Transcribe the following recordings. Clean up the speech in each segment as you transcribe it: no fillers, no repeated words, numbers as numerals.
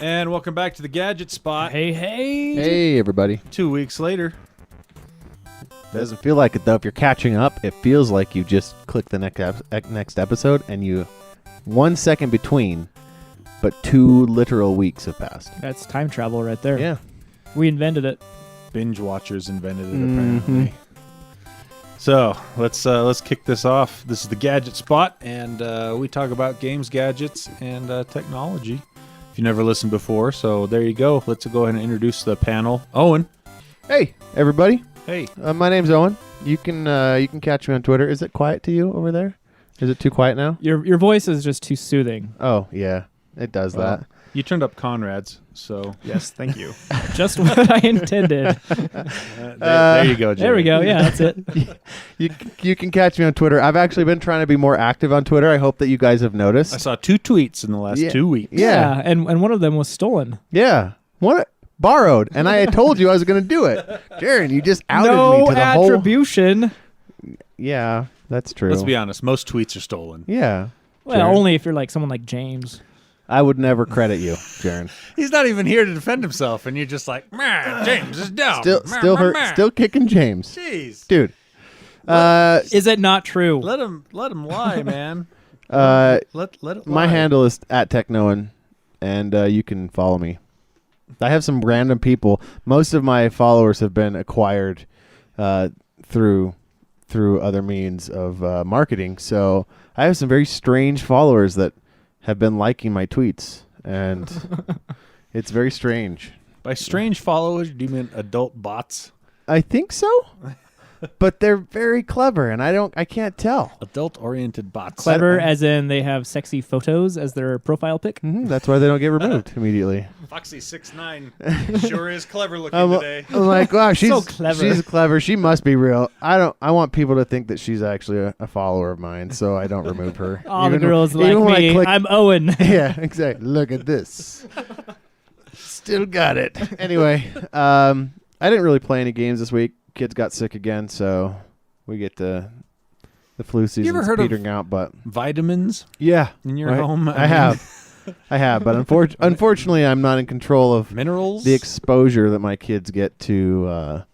And welcome back to the Gadget Spot. Hey, hey. Hey, everybody. 2 weeks later. Doesn't feel like it, though. If you're catching up, it feels like you just click the next episode and you 1 second between, but 2 literal weeks have passed. That's time travel right there. Yeah. We invented it. Binge watchers invented it, apparently. So let's kick this off. This is the Gadget Spot, and we talk about games, gadgets, and technology. If you never listened before, so there you go. Let's go ahead and introduce the panel. Owen. Hey, everybody. Hey. My name's Owen. You can catch me on Twitter. Is it quiet to you over there? Is it too quiet now? Your voice is just too soothing. Oh, yeah. It does that. You turned up Conrad's, so... Yes, thank you. Just what I intended. There you go, Jerry. There we go. Yeah, that's it. You can catch me on Twitter. I've actually been trying to be more active on Twitter. I hope that you guys have noticed. I saw 2 tweets in the last 2 weeks. Yeah. And one of them was stolen. Yeah. What? Borrowed. And I had told you I was going to do it. Jaron, you just outed me to the whole... No attribution. Yeah, that's true. Let's be honest. Most tweets are stolen. Yeah. Well, Jaron. only if you're like someone like James. I would never credit you, Jaron. He's not even here to defend himself, and you're just like, man, James is dumb. Still kicking James. Jeez. Dude. Is it not true? Let him lie, man. Let it lie. My handle is @TechNoan, and you can follow me. I have some random people. Most of my followers have been acquired through other means of marketing. So I have some very strange followers that have been liking my tweets, and it's very strange. By strange followers, do you mean adult bots? I think so, but they're very clever, and I can't tell. Adult-oriented bots. Clever as in they have sexy photos as their profile pic? That's why they don't get removed immediately. Foxy69 sure is clever looking today. I'm like, wow, she's So clever. She's clever. She must be real. I want people to think that she's actually a follower of mine, so I don't remove her. All the girls like when me. I'm Owen. Yeah, exactly. Look at this. Still got it. Anyway, I didn't really play any games this week. Kids got sick again, so we get the flu season's petering out. But vitamins? Yeah, in your home? I have, but unfortunately, I'm not in control of minerals. The exposure that my kids get to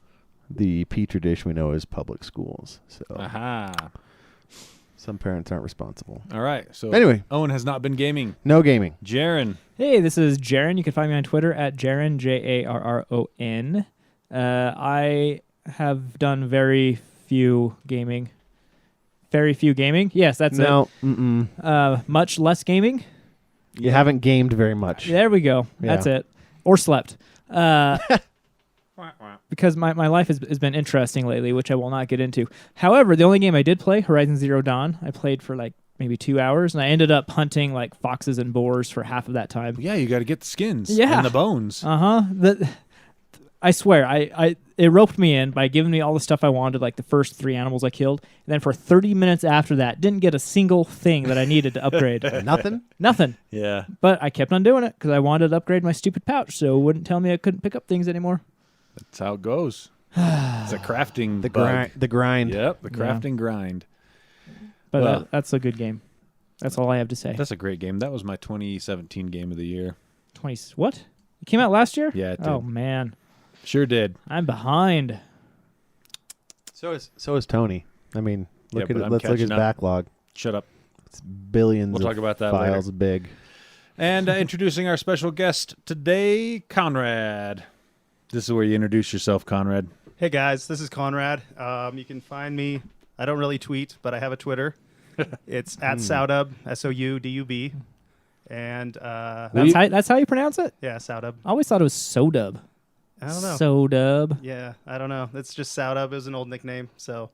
the petri dish we know as public schools. So, some parents aren't responsible. All right. So anyway, Owen has not been gaming. No gaming. Jaron. Hey, this is Jaron. You can find me on Twitter @Jaron, Jarron. I have done very few gaming. Very few gaming? Yes, that's it. No. Much less gaming? You haven't gamed very much. There we go. Yeah. That's it. Or slept. Because my life has been interesting lately, which I will not get into. However, the only game I did play, Horizon Zero Dawn, I played for like maybe 2 hours, and I ended up hunting like foxes and boars for half of that time. Yeah, you got to get the skins and the bones. I swear, it roped me in by giving me all the stuff I wanted, like the first 3 animals I killed, and then for 30 minutes after that, didn't get a single thing that I needed to upgrade. Nothing. Yeah. But I kept on doing it because I wanted to upgrade my stupid pouch, so it wouldn't tell me I couldn't pick up things anymore. That's how it goes. It's a crafting the grind. Yep, the crafting grind. But that's a good game. That's all I have to say. That's a great game. That was my 2017 game of the year. What? It came out last year? Yeah, it did. Oh, man. Sure did. I'm behind. So is Tony. I mean, let's look at his backlog. Shut up. It's billions. We'll talk about that files later. Big. And introducing our special guest today, Conrad. This is where you introduce yourself, Conrad. Hey guys, this is Conrad. You can find me. I don't really tweet, but I have a Twitter. It's @Soudub, SOUDUB, and that's how you pronounce it. Yeah, Soudub. I always thought it was Sodub. I don't know. Sodub. Yeah, I don't know. It's just Soudub. It was an old nickname, so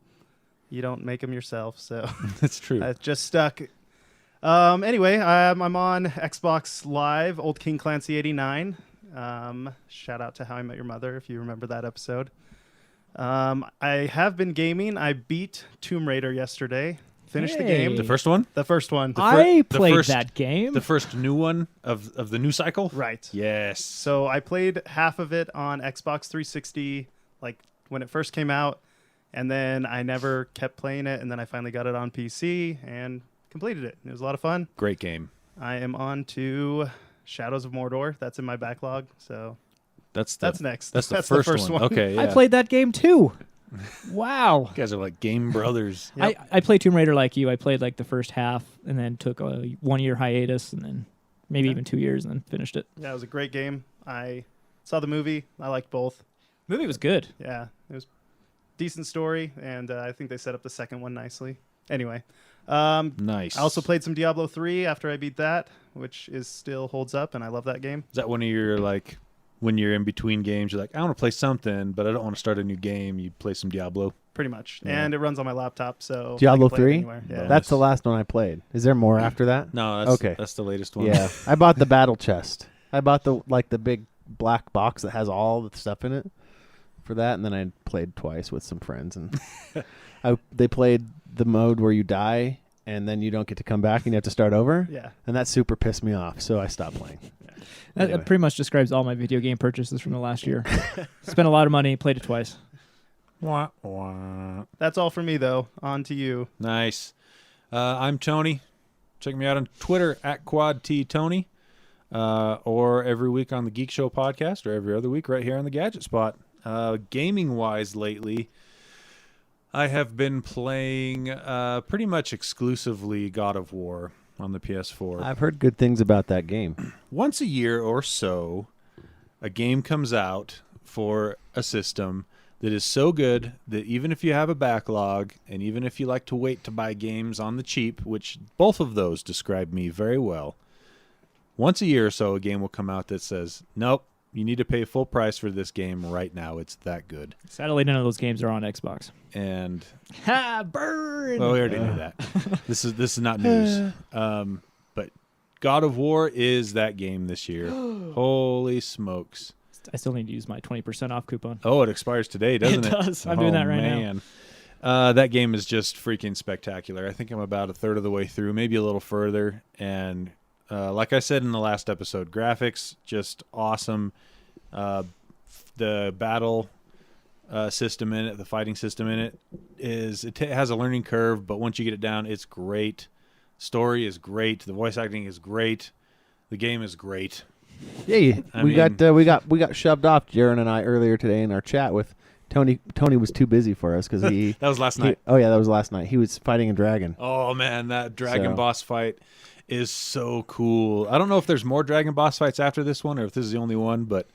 you don't make them yourself. So that's true. It just stuck. Anyway, I'm on Xbox Live, Old King Clancy 89. Shout out to How I Met Your Mother, if you remember that episode. I have been gaming. I beat Tomb Raider yesterday. Finished the game. The first one? The first one. I played that game. The first new one of the new cycle? Right. Yes. So I played half of it on Xbox 360, like when it first came out, and then I never kept playing it, and then I finally got it on PC and completed it. It was a lot of fun. Great game. I am on to Shadows of Mordor. That's in my backlog. So That's next. That's the first one. Okay, yeah. I played that game too. Wow. You guys are like game brothers. Yep. I played Tomb Raider like you. I played like the first half and then took a 1-year hiatus and then maybe even 2 years and then finished it. Yeah, it was a great game. I saw the movie. I liked both. Movie was good. Yeah, it was decent story, and I think they set up the second one nicely. Anyway, Nice. I also played some Diablo 3 after I beat that, which still holds up, and I love that game. Is that one of your like when you're in between games, you're like, I want to play something, but I don't want to start a new game. You play some Diablo. Pretty much, Yeah. and it runs on my laptop, so Diablo I can play it 3? anywhere. Yeah. That's the last one I played. Is there more after that? No, that's Okay. That's the latest one. Yeah, I bought the battle chest. I bought the big black box that has all the stuff in it for that, and then I played twice with some friends, and they played the mode where you die and then you don't get to come back and you have to start over. Yeah. And that super pissed me off, so I stopped playing. That pretty much describes all my video game purchases from the last year. Spent a lot of money, played it twice. Wah, wah. That's all for me, though. On to you. Nice. I'm Tony. Check me out on Twitter at QuadTTony, or every week on the Geek Show podcast, or every other week right here on the Gadget Spot. Gaming-wise lately, I have been playing pretty much exclusively God of War on the PS4. I've heard good things about that game. Once a year or so, a game comes out for a system that is so good that even if you have a backlog, and even if you like to wait to buy games on the cheap, which both of those describe me very well, once a year or so, a game will come out that says, nope, you need to pay full price for this game right now. It's that good. Sadly, none of those games are on Xbox. And Ha! Burn! well, we already knew that. This is not news. But God of War is that game this year. Holy smokes! I still need to use my 20% off coupon. Oh, it expires today, doesn't it? It does. I'm doing that right now. That game is just freaking spectacular. I think I'm about a third of the way through, maybe a little further. And like I said in the last episode, graphics just awesome. The battle system in it, the fighting system in it, it has a learning curve, but once you get it down, it's great. Story is great. The voice acting is great. The game is great. Yeah, we got shoved off, Jaron and I, earlier today in our chat with Tony. Tony was too busy for us because he. That was last night. Oh yeah, that was last night. He was fighting a dragon. Oh man, that dragon boss fight is so cool. I don't know if there's more dragon boss fights after this one or if this is the only one, but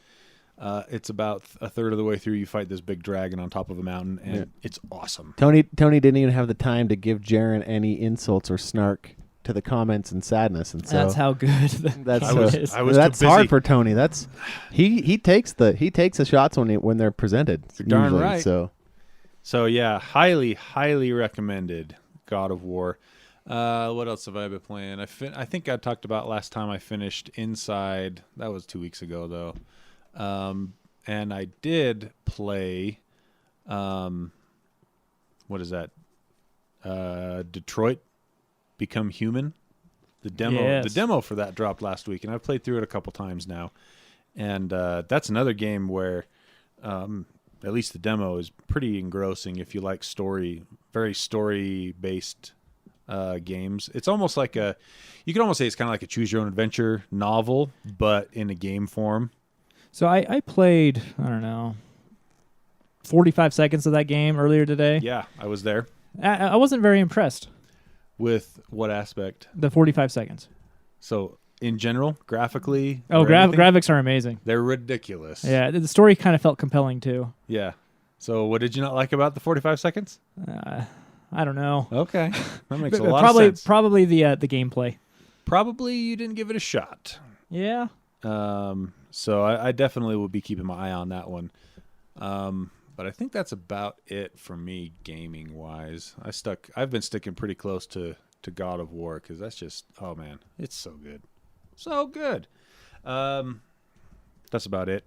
it's about a third of the way through. You fight this big dragon on top of a mountain, and it's awesome. Tony didn't even have the time to give Jaron any insults or snark to the comments and sadness, and so That's how good that's I was that's too busy. hard for Tony. That's he takes the shots when they're presented. You're darn usually, right. So yeah, highly recommended God of War. What else have I been playing? I think I talked about last time I finished Inside. That was 2 weeks ago though. And I did play what is that? Detroit Become Human. The demo for that dropped last week, and I've played through it a couple times now. And that's another game where at least the demo is pretty engrossing if you like very story-based games. It's almost like you could almost say it's kind of like a choose-your-own-adventure novel, but in a game form. So I played, I don't know, 45 seconds of that game earlier today. Yeah, I was there. I wasn't very impressed. With what aspect? The 45 seconds. So, in general, graphically? Oh, graphics are amazing. They're ridiculous. Yeah, the story kind of felt compelling, too. Yeah. So, what did you not like about the 45 seconds? I don't know. Okay. That makes a lot of sense. Probably the gameplay. Probably you didn't give it a shot. Yeah. So, I definitely will be keeping my eye on that one. But I think that's about it for me gaming wise. I've been sticking pretty close to God of War because that's just, oh man, it's so good. So good. That's about it.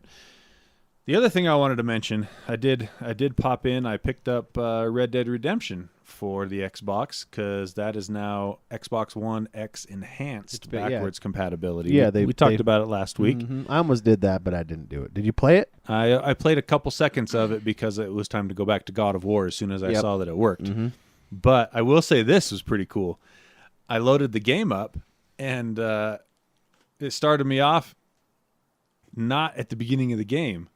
The other thing I wanted to mention, I did pop in. I picked up Red Dead Redemption for the Xbox because that is now Xbox One X enhanced backwards compatibility. Yeah, we talked about it last week. Mm-hmm. I almost did that, but I didn't do it. Did you play it? I played a couple seconds of it because it was time to go back to God of War as soon as I saw that it worked. Mm-hmm. But I will say this was pretty cool. I loaded the game up, and it started me off not at the beginning of the game.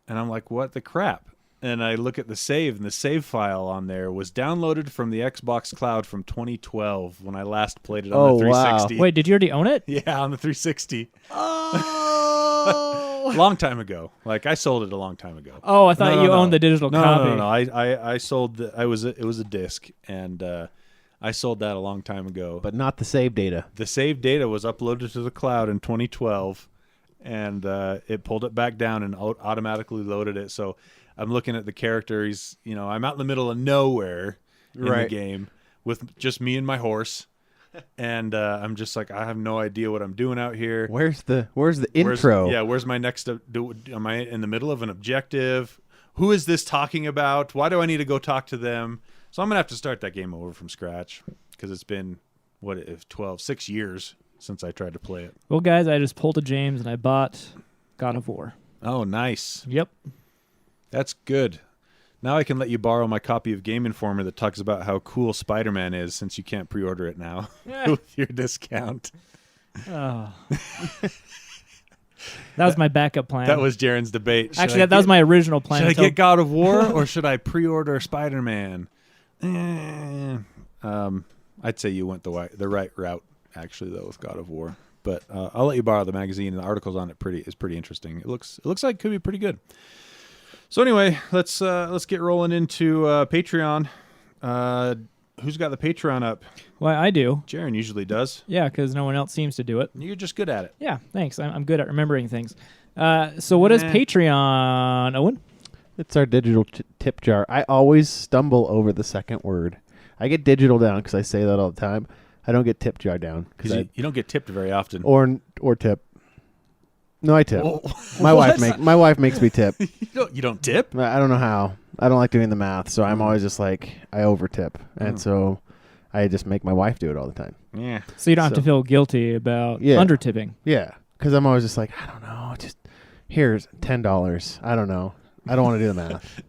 And I'm like, what the crap? And I look at the save, and the save file on there was downloaded from the Xbox Cloud from 2012 when I last played it on the 360. Wait, did you already own it? Yeah, on the 360. Oh. Long time ago. Like, I sold it a long time ago. Oh, I thought you owned the digital copy. No. I sold it was a disc, and I sold that a long time ago. But not the save data. The save data was uploaded to the cloud in 2012, and it pulled it back down and automatically loaded it. So I'm looking at the character. I'm out in the middle of nowhere in the game with just me and my horse. And I'm just like, I have no idea what I'm doing out here. Where's the intro? Where's my next? Am I in the middle of an objective? Who is this talking about? Why do I need to go talk to them? So I'm gonna have to start that game over from scratch because it's been 6 years since I tried to play it. Well, guys, I just pulled a James and I bought God of War. Oh, nice. Yep. That's good. Now I can let you borrow my copy of Game Informer that talks about how cool Spider-Man is, since you can't pre-order it now with your discount. Oh. That was my backup plan. That was Jaren's debate. Actually, that was my original plan. Should I get God of War or should I pre-order Spider-Man? I'd say you went the right route, actually, though, with God of War. But I'll let you borrow the magazine, and the articles on it is pretty interesting. It looks like it could be pretty good. So anyway, let's get rolling into Patreon. Who's got the Patreon up? Well, I do. Jaren usually does. Yeah, because no one else seems to do it. You're just good at it. Yeah, thanks. I'm good at remembering things. So what is Patreon, Owen? It's our digital tip jar. I always stumble over the second word. I get digital down because I say that all the time. I don't get tip jar down because you don't get tipped very often. Or tip. No, I tip. Oh, my wife makes me tip. You don't tip? I don't know how. I don't like doing the math, so I'm always just like I over tip, and so I just make my wife do it all the time. Yeah. So you don't have to feel guilty about under tipping. Yeah, because I'm always just like, I don't know, just here's $10. I don't know. I don't want to do the math.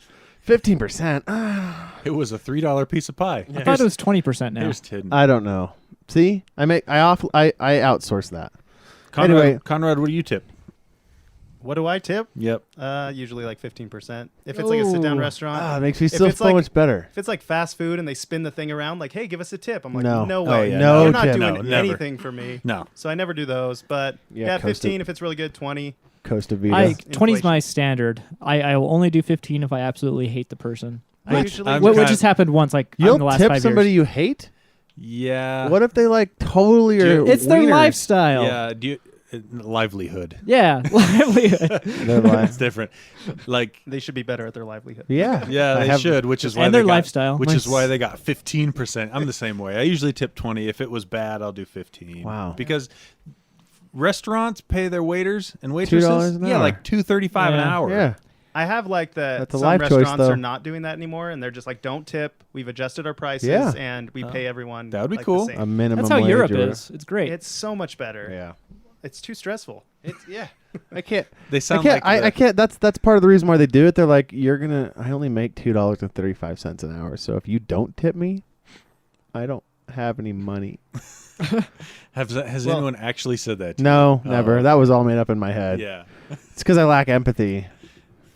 15%. It was a $3 piece of pie. I thought it was 20% now. Here's 10. I don't know. See, I outsource that. Conrad, what do you tip? What do I tip? Yep. Usually like 15%. If it's like a sit-down restaurant. It makes me feel so much better. If it's like fast food and they spin the thing around, like, hey, give us a tip. I'm like, no way. Yeah. No, you're not tip. doing anything for me. No. So I never do those. But 15 if it's really good, 20. Costa Vida. 20 is my standard. I will only do 15 if I absolutely hate the person. Which just happened once, like in the last 5 years. You'll tip somebody you hate? Yeah. What if they like totally are It's their lifestyle. Yeah. Livelihood. Yeah, livelihood. It's different. Like they should be better at their livelihood. Yeah, they should. Which is why their lifestyle. Which is why they got 15%. I'm the same way. I usually tip 20. If it was bad, I'll do 15. Wow. Because restaurants pay their waiters and waitresses. $2 an hour. Like $2.35 an hour. Yeah. I have like That's a some life restaurants choice, though. are not doing that anymore, and they're just like, don't tip. We've adjusted our prices, and we pay everyone. That would be like cool. The same. A minimum. That's how wage Europe or- is. It's great. It's so much better. Yeah. It's too stressful. I can't. They sound I can't. like I can't. That's part of the reason why they do it. They're like, I only make $2.35 an hour. So if you don't tip me, I don't have any money. Has anyone actually said that? No, never. That was all made up in my head. Yeah. It's because I lack empathy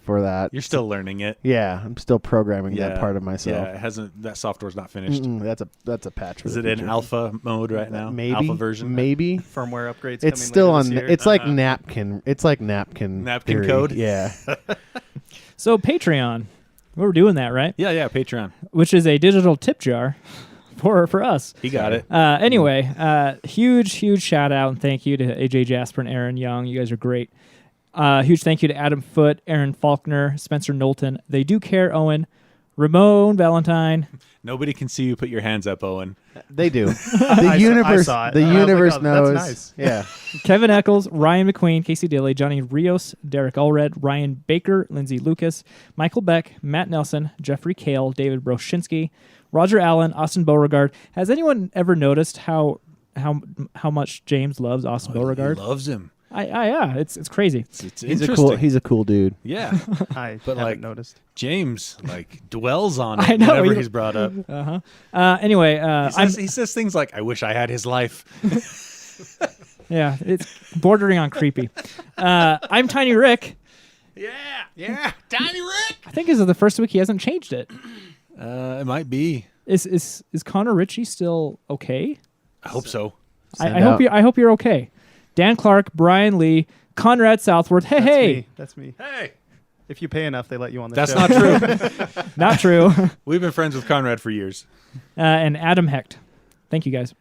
for that. You're still learning it. Yeah, I'm still programming that part of myself. Yeah, it hasn't. That software's not finished. That's a patch. For Is the it in future. alpha mode right now? Maybe Alpha version. Maybe Firmware upgrades. it's coming still later on. this year. It's like napkin. It's like napkin. Napkin theory. code? Yeah. So Patreon, we're doing that, right? Yeah. Patreon. Which is a digital tip jar for us. He got it. Anyway, huge shout out and thank you to AJ Jasper and Aaron Young. You guys are great. Huge thank you to Adam Foote, Aaron Faulkner, Spencer Knowlton. They do care, Owen, Ramon Valentine. Nobody can see you put your hands up, Owen. They do. The universe. I saw it. The I was like, universe oh, knows. That's nice. Yeah. Kevin Eccles, Ryan McQueen, Casey Dilly, Johnny Rios, Derek Allred, Ryan Baker, Lindsay Lucas, Michael Beck, Matt Nelson, Jeffrey Kale, David Broshinsky, Roger Allen, Austin Beauregard. Has anyone ever noticed how much James loves Austin Beauregard? He loves him. Yeah, it's crazy. It's He's interesting. a cool dude. Yeah. I But, haven't like, noticed. James dwells on it I know, whenever he's brought up. Anyway, He says things like, "I wish I had his life." Yeah, it's bordering on creepy. I'm Tiny Rick. Yeah, Tiny Rick. I think this is the first week he hasn't changed it. It might be. Is Connor Ritchie still okay? I hope so. I hope you're okay. Dan Clark, Brian Lee, Conrad Southworth. Hey. That's me. Hey. If you pay enough, they let you on the That's show. not true. Not true. We've been friends with Conrad for years. And Adam Hecht. Thank you guys.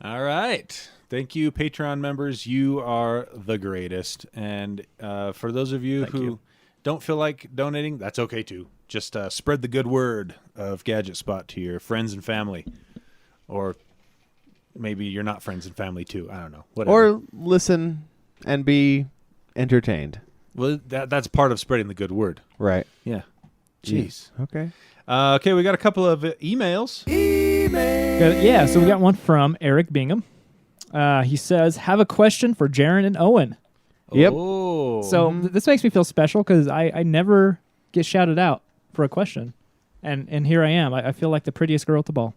All right. Thank you, Patreon members. You are the greatest. And for those of you who don't feel like donating, that's okay too. Just spread the good word of Gadget Spot to your friends and family. Or maybe you're not friends and family too. I don't know. Whatever. Or listen and be entertained. Well, that's part of spreading the good word. Right. Yeah. Jeez. Okay. Okay, we got a couple of emails. So we got one from Eric Bingham. He says, have a question for Jaron and Owen. Yep. Oh. So this makes me feel special because I never get shouted out for a question. And here I am. I feel like the prettiest girl at the ball.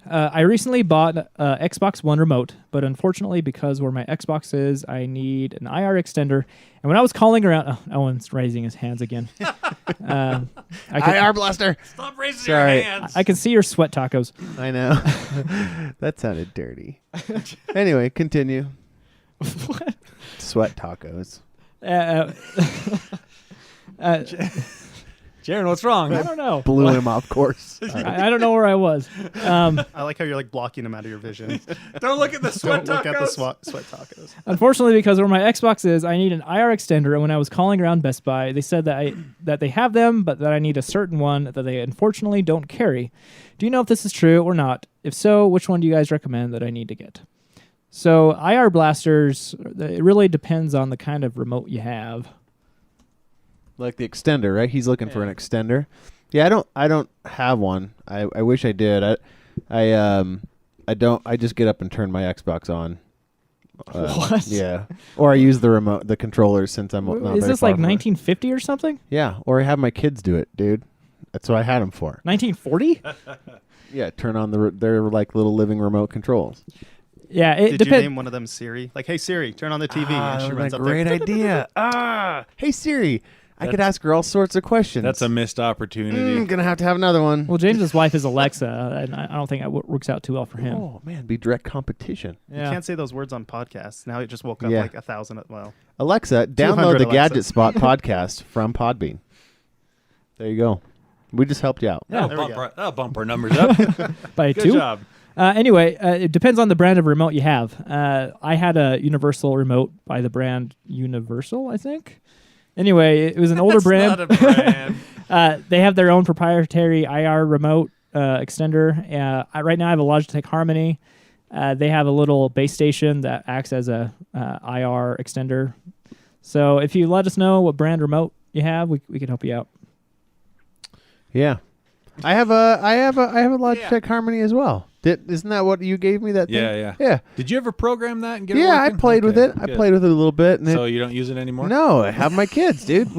I recently bought an Xbox One remote, but unfortunately, because where my Xbox is, I need an IR extender. And when I was calling around, Owen's raising his hands again. IR blaster. Stop raising Sorry. your hands. I can see your sweat tacos. I know. That sounded dirty. Anyway, continue. What? Sweat tacos. Jaron, what's wrong? I don't know. Blew him off course. I don't know where I was. I like how you're like blocking them out of your vision. Don't look at the sweat Don't look at the tacos. sweat tacos. Unfortunately, because where my Xbox is, I need an IR extender. And when I was calling around Best Buy, they said that they have them, but that I need a certain one that they unfortunately don't carry. Do you know if this is true or not? If so, which one do you guys recommend that I need to get? So IR blasters, it really depends on the kind of remote you have. Like the extender, right? He's looking for an extender. Yeah, I don't have one. I wish I did. I don't. I just get up and turn my Xbox on. What? Yeah. Or I use the remote, the controllers, since I'm not Is very this far like from it. 1950 or something? Yeah. Or I have my kids do it, dude. That's what I had them for. 1940? Yeah. Turn on their like little living remote controls. Yeah, it Did you depends. name one of them Siri? Like, hey Siri, turn on the TV. Ah, and she that runs was a up great there. idea. Hey Siri, I could ask her all sorts of questions. That's a missed opportunity. Gonna have to have another one. Well, James's wife is Alexa, and I don't think that works out too well for him. Oh man, be direct competition. You can't say those words on podcasts. Now it just woke up Yeah. like 1,000. Well, Alexa, 200 download the Alexas. Gadget Spot podcast from Podbean. There you go. We just helped you out. Yeah, That'll bump our numbers up. by Good two. job. Anyway, it depends on the brand of remote you have. I had a Universal remote by the brand Universal, I think. Anyway, it was an older brand. Not a brand. They have their own proprietary IR remote extender. Right now I have a Logitech Harmony. They have a little base station that acts as a IR extender. So if you let us know what brand remote you have, we can help you out. Yeah. I have a Logitech Harmony as well. Isn't that what you gave me that thing? Yeah. Did you ever program that and get it Yeah, I working? played with Okay, it. I good. played with it a little bit. And So you don't use it anymore? no, I have my kids, dude.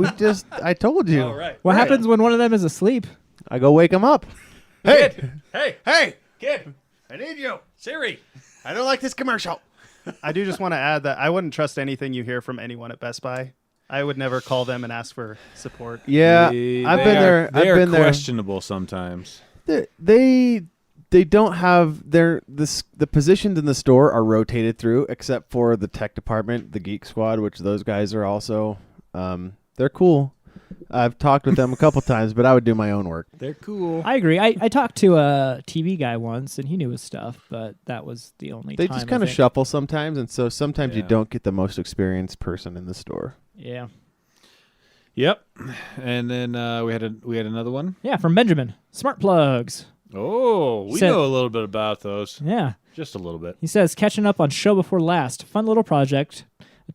I told you. All right. What happens when one of them is asleep? I go wake them up. Hey, Hey, kid. I need you. Siri. I don't like this commercial. I do just want to add that I wouldn't trust anything you hear from anyone at Best Buy. I would never call them and ask for support. Yeah, They I've been are- there. They I've are been there. questionable sometimes. They don't have the positions in the store are rotated through, except for the tech department, the Geek Squad, which those guys are also they're cool. I've talked with them a couple times, but I would do my own work. They're cool. I agree. I talked to a TV guy once, and he knew his stuff, but that was the only They time. just I kind of think. shuffle sometimes, and so sometimes you Yeah. don't get the most experienced person in the store. Yeah. Yep. And then we had another one. Yeah, from Benjamin. Smart plugs. Oh, we Said- know a little bit about those. Yeah. Just a little bit. He says, catching up on show before last. Fun little project.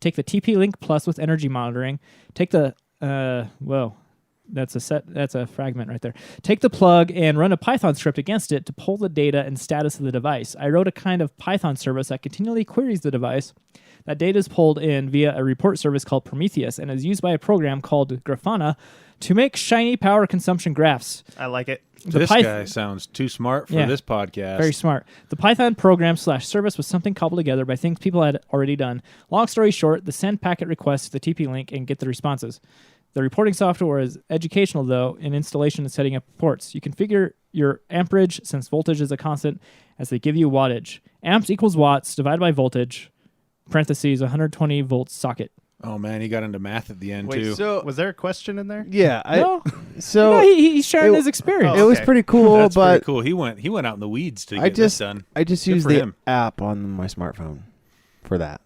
Take the TP-Link Plus with energy monitoring. Take the, that's a fragment right there. Take the plug and run a Python script against it to pull the data and status of the device. I wrote a kind of Python service that continually queries the device. That data is pulled in via a report service called Prometheus and is used by a program called Grafana to make shiny power consumption graphs. I like it. This guy sounds too smart for this podcast. Very smart. The Python program / service was something cobbled together by things people had already done. Long story short, the send packet request to the TP link and get the responses. The reporting software is educational, though, in installation and setting up ports. You configure your amperage, since voltage is a constant, as they give you wattage. Amps equals watts divided by voltage, parentheses, 120 volt socket. Oh, man, he got into math at the end, too. So Was there a question in there? yeah, No. so No, he's sharing his experience. it was pretty cool, That's but pretty cool. He went out in the weeds to get this done. I just Good use for the him. app on my smartphone for that.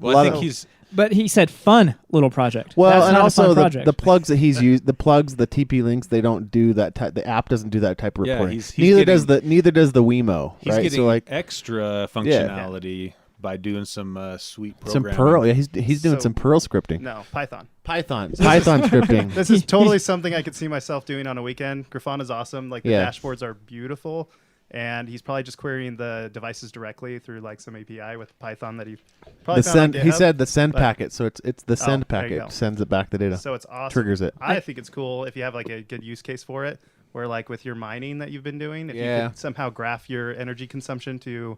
Well, I think he's... But he said fun little project. Well, That's and not a also fun the project. plugs that he's used, the TP links, they don't do that. The app doesn't do that type of Yeah, reporting. he's neither getting- does the Wemo. He's right? getting So like extra functionality by doing some sweet some programming. Perl. Yeah, he's doing So- some Perl scripting. No, Python. Python scripting. This is totally something I could see myself doing on a weekend. Grafana's awesome. Like the Yeah. dashboards are beautiful, and he's probably just querying the devices directly through like some API with Python that he probably The found on send. He GitHub. said the send but- packet. So it's the send there you go. packet sends it back the data. So it's awesome. Triggers it. I think it's cool if you have like a good use case for it, where like with your mining that you've been doing, if you Yeah. could somehow graph your energy consumption to.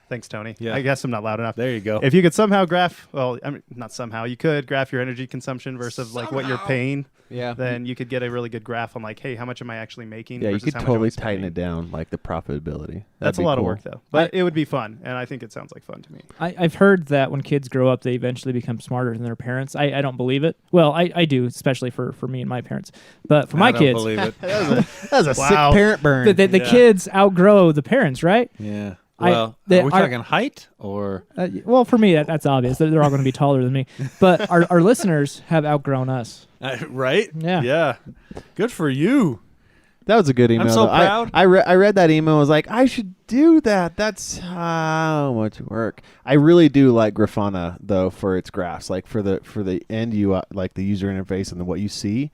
Thanks, Tony. Yeah. I guess I'm not loud enough. There you go. If you could somehow graph, well, I mean, not somehow, you could graph your energy consumption versus like what you're paying, Yeah. then you could get a really good graph on like, hey, how much am I actually making? Yeah, you versus could how much totally I'm tighten spending. it down, like the profitability. That's That'd a be lot of cool. work though, but it would be fun, and I think it sounds like fun to me. I've heard that when kids grow up, they eventually become smarter than their parents. I don't believe it. Well, I do, especially for me and my parents. But for my I don't kids, believe it. That was a Wow. sick parent burn. the Yeah. kids outgrow the parents, right? Yeah. I- Well, they are we are- talking height or... Well, for me, that's obvious. They're all going to be taller than me. But our listeners have outgrown us. right? Yeah. Yeah. Good for you. That was a good email. so though. proud. I read that email. I was like, I should do that. That's how much work. I really do like Grafana though for its graphs, like for the end UI, like the user interface and what you see.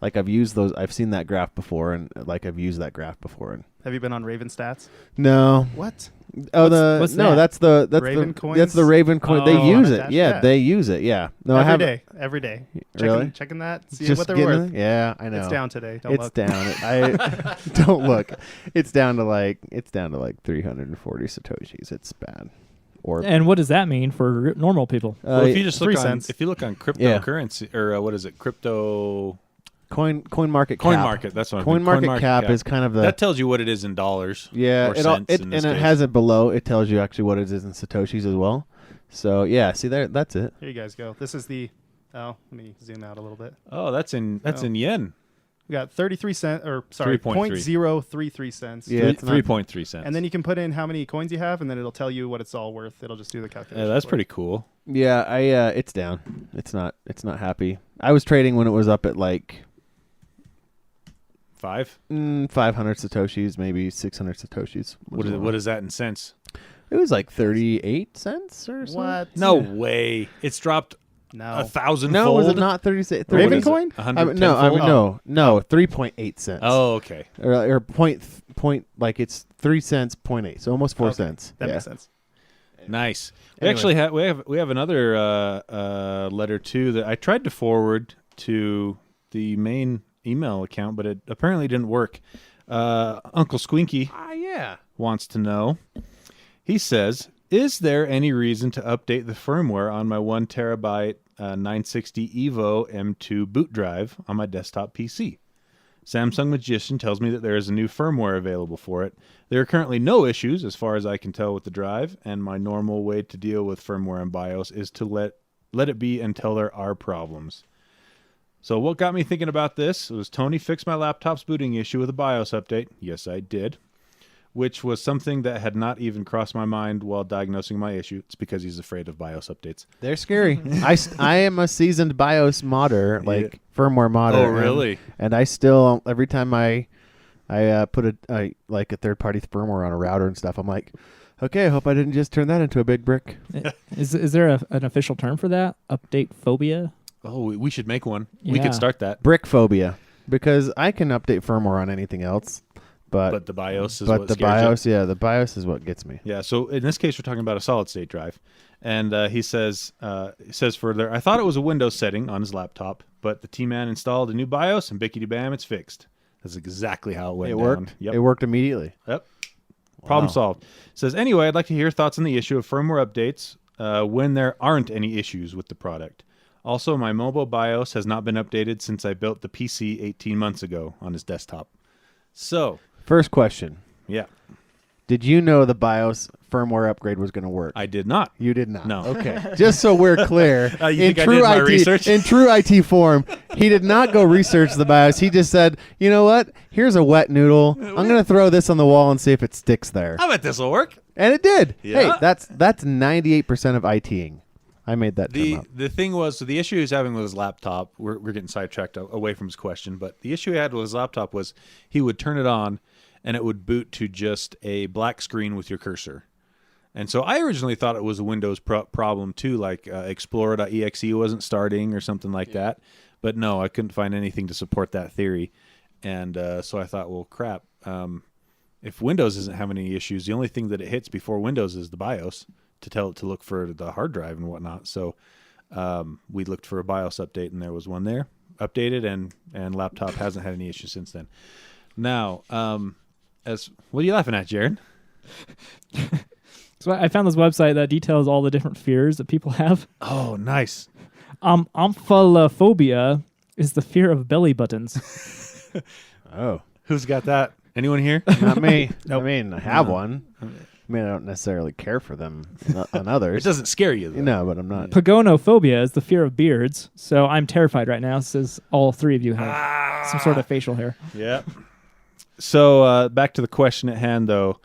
Like I've used those. I've seen that graph before, and like I've used that graph before. And Have you been on Raven Stats? no, What? oh what's no, that? that's the Raven coins? that's the Raven coin. Oh. They use it. Attached? Yeah, Yeah. they use it. Yeah. No, I have Every day. Really? Checking that, see just what they're getting worth. it? Yeah, I know. It's down today. Don't It's look. down. I don't look. It's down to like 340 satoshis. It's bad. Or And what does that mean for normal people? Well, if you just 3 look on, cents. if you look on cryptocurrency or what is it, crypto coin market cap. coin market. That's what Coin market cap is kind of the that tells you what it is in dollars. yeah. or It all, cents it in and this it case. has it below. It tells you actually what it is in satoshis as well. So yeah, see there. That's it. Here you guys go. This is the. Oh, let me zoom out a little bit. Oh, that's in Oh. yen. We got 33 cents, or sorry, 3.3. 0.033 cents. Yeah, it's not- 3.3 cents. And then you can put in how many coins you have, and then it'll tell you what it's all worth. It'll just do the calculation. yeah, that's for you. pretty cool. Yeah, it's down. It's not happy. I was trading when it was up at like 5. 500 satoshis, maybe 600 satoshis. What is that in cents? It was like 38 cents or something. What? No way. It's dropped No. 1,000 No, fold. was it not 36? Raven What is it? coin? 110 No, fold? no, 3.8 cents. Oh, okay. or point like it's 3 cents, 0.8, so almost 4 Okay. cents. That yeah. makes sense. Nice. We Anyway. actually we have another letter too that I tried to forward to the main email account, but it apparently didn't work. Uncle Squinky Yeah. wants to know. He says, "Is there any reason to update the firmware on my 1 terabyte 960 Evo M2 boot drive on my desktop PC? Samsung Magician tells me that there is a new firmware available for it. There are currently no issues as far as I can tell with the drive, and my normal way to deal with firmware and BIOS is to let it be until there are problems." So what got me thinking about this was Tony fixed my laptop's booting issue with a BIOS update. Yes, I did. Which was something that had not even crossed my mind while diagnosing my issue. It's because he's afraid of BIOS updates. They're scary. I am a seasoned BIOS modder, like firmware modder. Oh, really? And I still, every time I put a third party firmware on a router and stuff, I'm like, okay, I hope I didn't just turn that into a big brick. Is there an official term for that? Update phobia? Oh, we should make one. We Yeah. could start that. Brick phobia, because I can update firmware on anything else. But the BIOS is but what the scares you. BIOS, yeah, the BIOS is what gets me. Yeah, so in this case, we're talking about a solid-state drive. And he says further, I thought it was a Windows setting on his laptop, but the T-Man installed a new BIOS, and bickety-bam, it's fixed. That's exactly how it went It down. worked? Yep. It worked immediately. Yep. Problem solved. Says, anyway, I'd like to hear thoughts on the issue of firmware updates when there aren't any issues with the product. Also, my mobile BIOS has not been updated since I built the PC 18 months ago on his desktop. So, First question. yeah, Did you know the BIOS firmware upgrade was going to work? I did not. You did not. No. Okay. Just so we're clear, You think I did my research? in true IT form, he did not go research the BIOS. He just said, "You know what? Here's a wet noodle. I'm going to throw this on the wall and see if it sticks there." I bet this will work. And it did. Yeah. Hey, that's 98% of ITing. I made that term up. The thing was, so the issue he was having with his laptop, we're getting sidetracked away from his question, but the issue he had with his laptop was he would turn it on and it would boot to just a black screen with your cursor. And so I originally thought it was a Windows problem too, like Explorer.exe wasn't starting or something like that. But no, I couldn't find anything to support that theory. And so I thought, well, crap. If Windows isn't having any issues, the only thing that it hits before Windows is the BIOS to tell it to look for the hard drive and whatnot. So we looked for a BIOS update, and there was one there, updated, and laptop hasn't had any issues since then. Now, what are you laughing at, Jared? So I found this website that details all the different fears that people have. Oh, nice. Omphallophobia is the fear of belly buttons. Oh. Who's got that? Anyone here? Not me. Nope. I mean, I have one. I mean, I don't necessarily care for them on others. It doesn't scare you, though. No, but I'm not. Pagonophobia is the fear of beards. So I'm terrified right now, says all three of you have some sort of facial hair. Yeah. So back to the question at hand, though.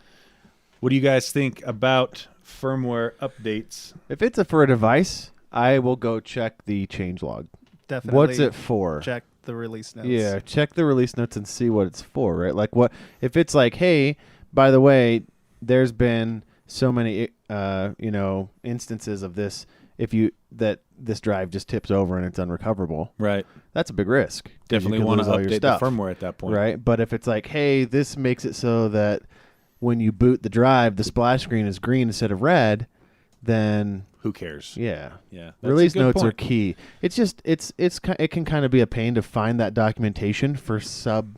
What do you guys think about firmware updates? If it's for a device, I will go check the changelog. Definitely. What's it for? Check the release notes. Yeah, check the release notes and see what it's for, right? Like, what if it's like, hey, by the way, there's been so many, instances of this. That this drive just tips over and it's unrecoverable, Right. that's a big risk. 'Cause you Definitely could want to lose all your update the stuff, firmware at that point. right? But if it's like, hey, this makes it so that when you boot the drive, the splash screen is green instead of red, then Who cares? yeah. Yeah. That's Release a good notes are point. key. It's just it can kind of be a pain to find that documentation for sub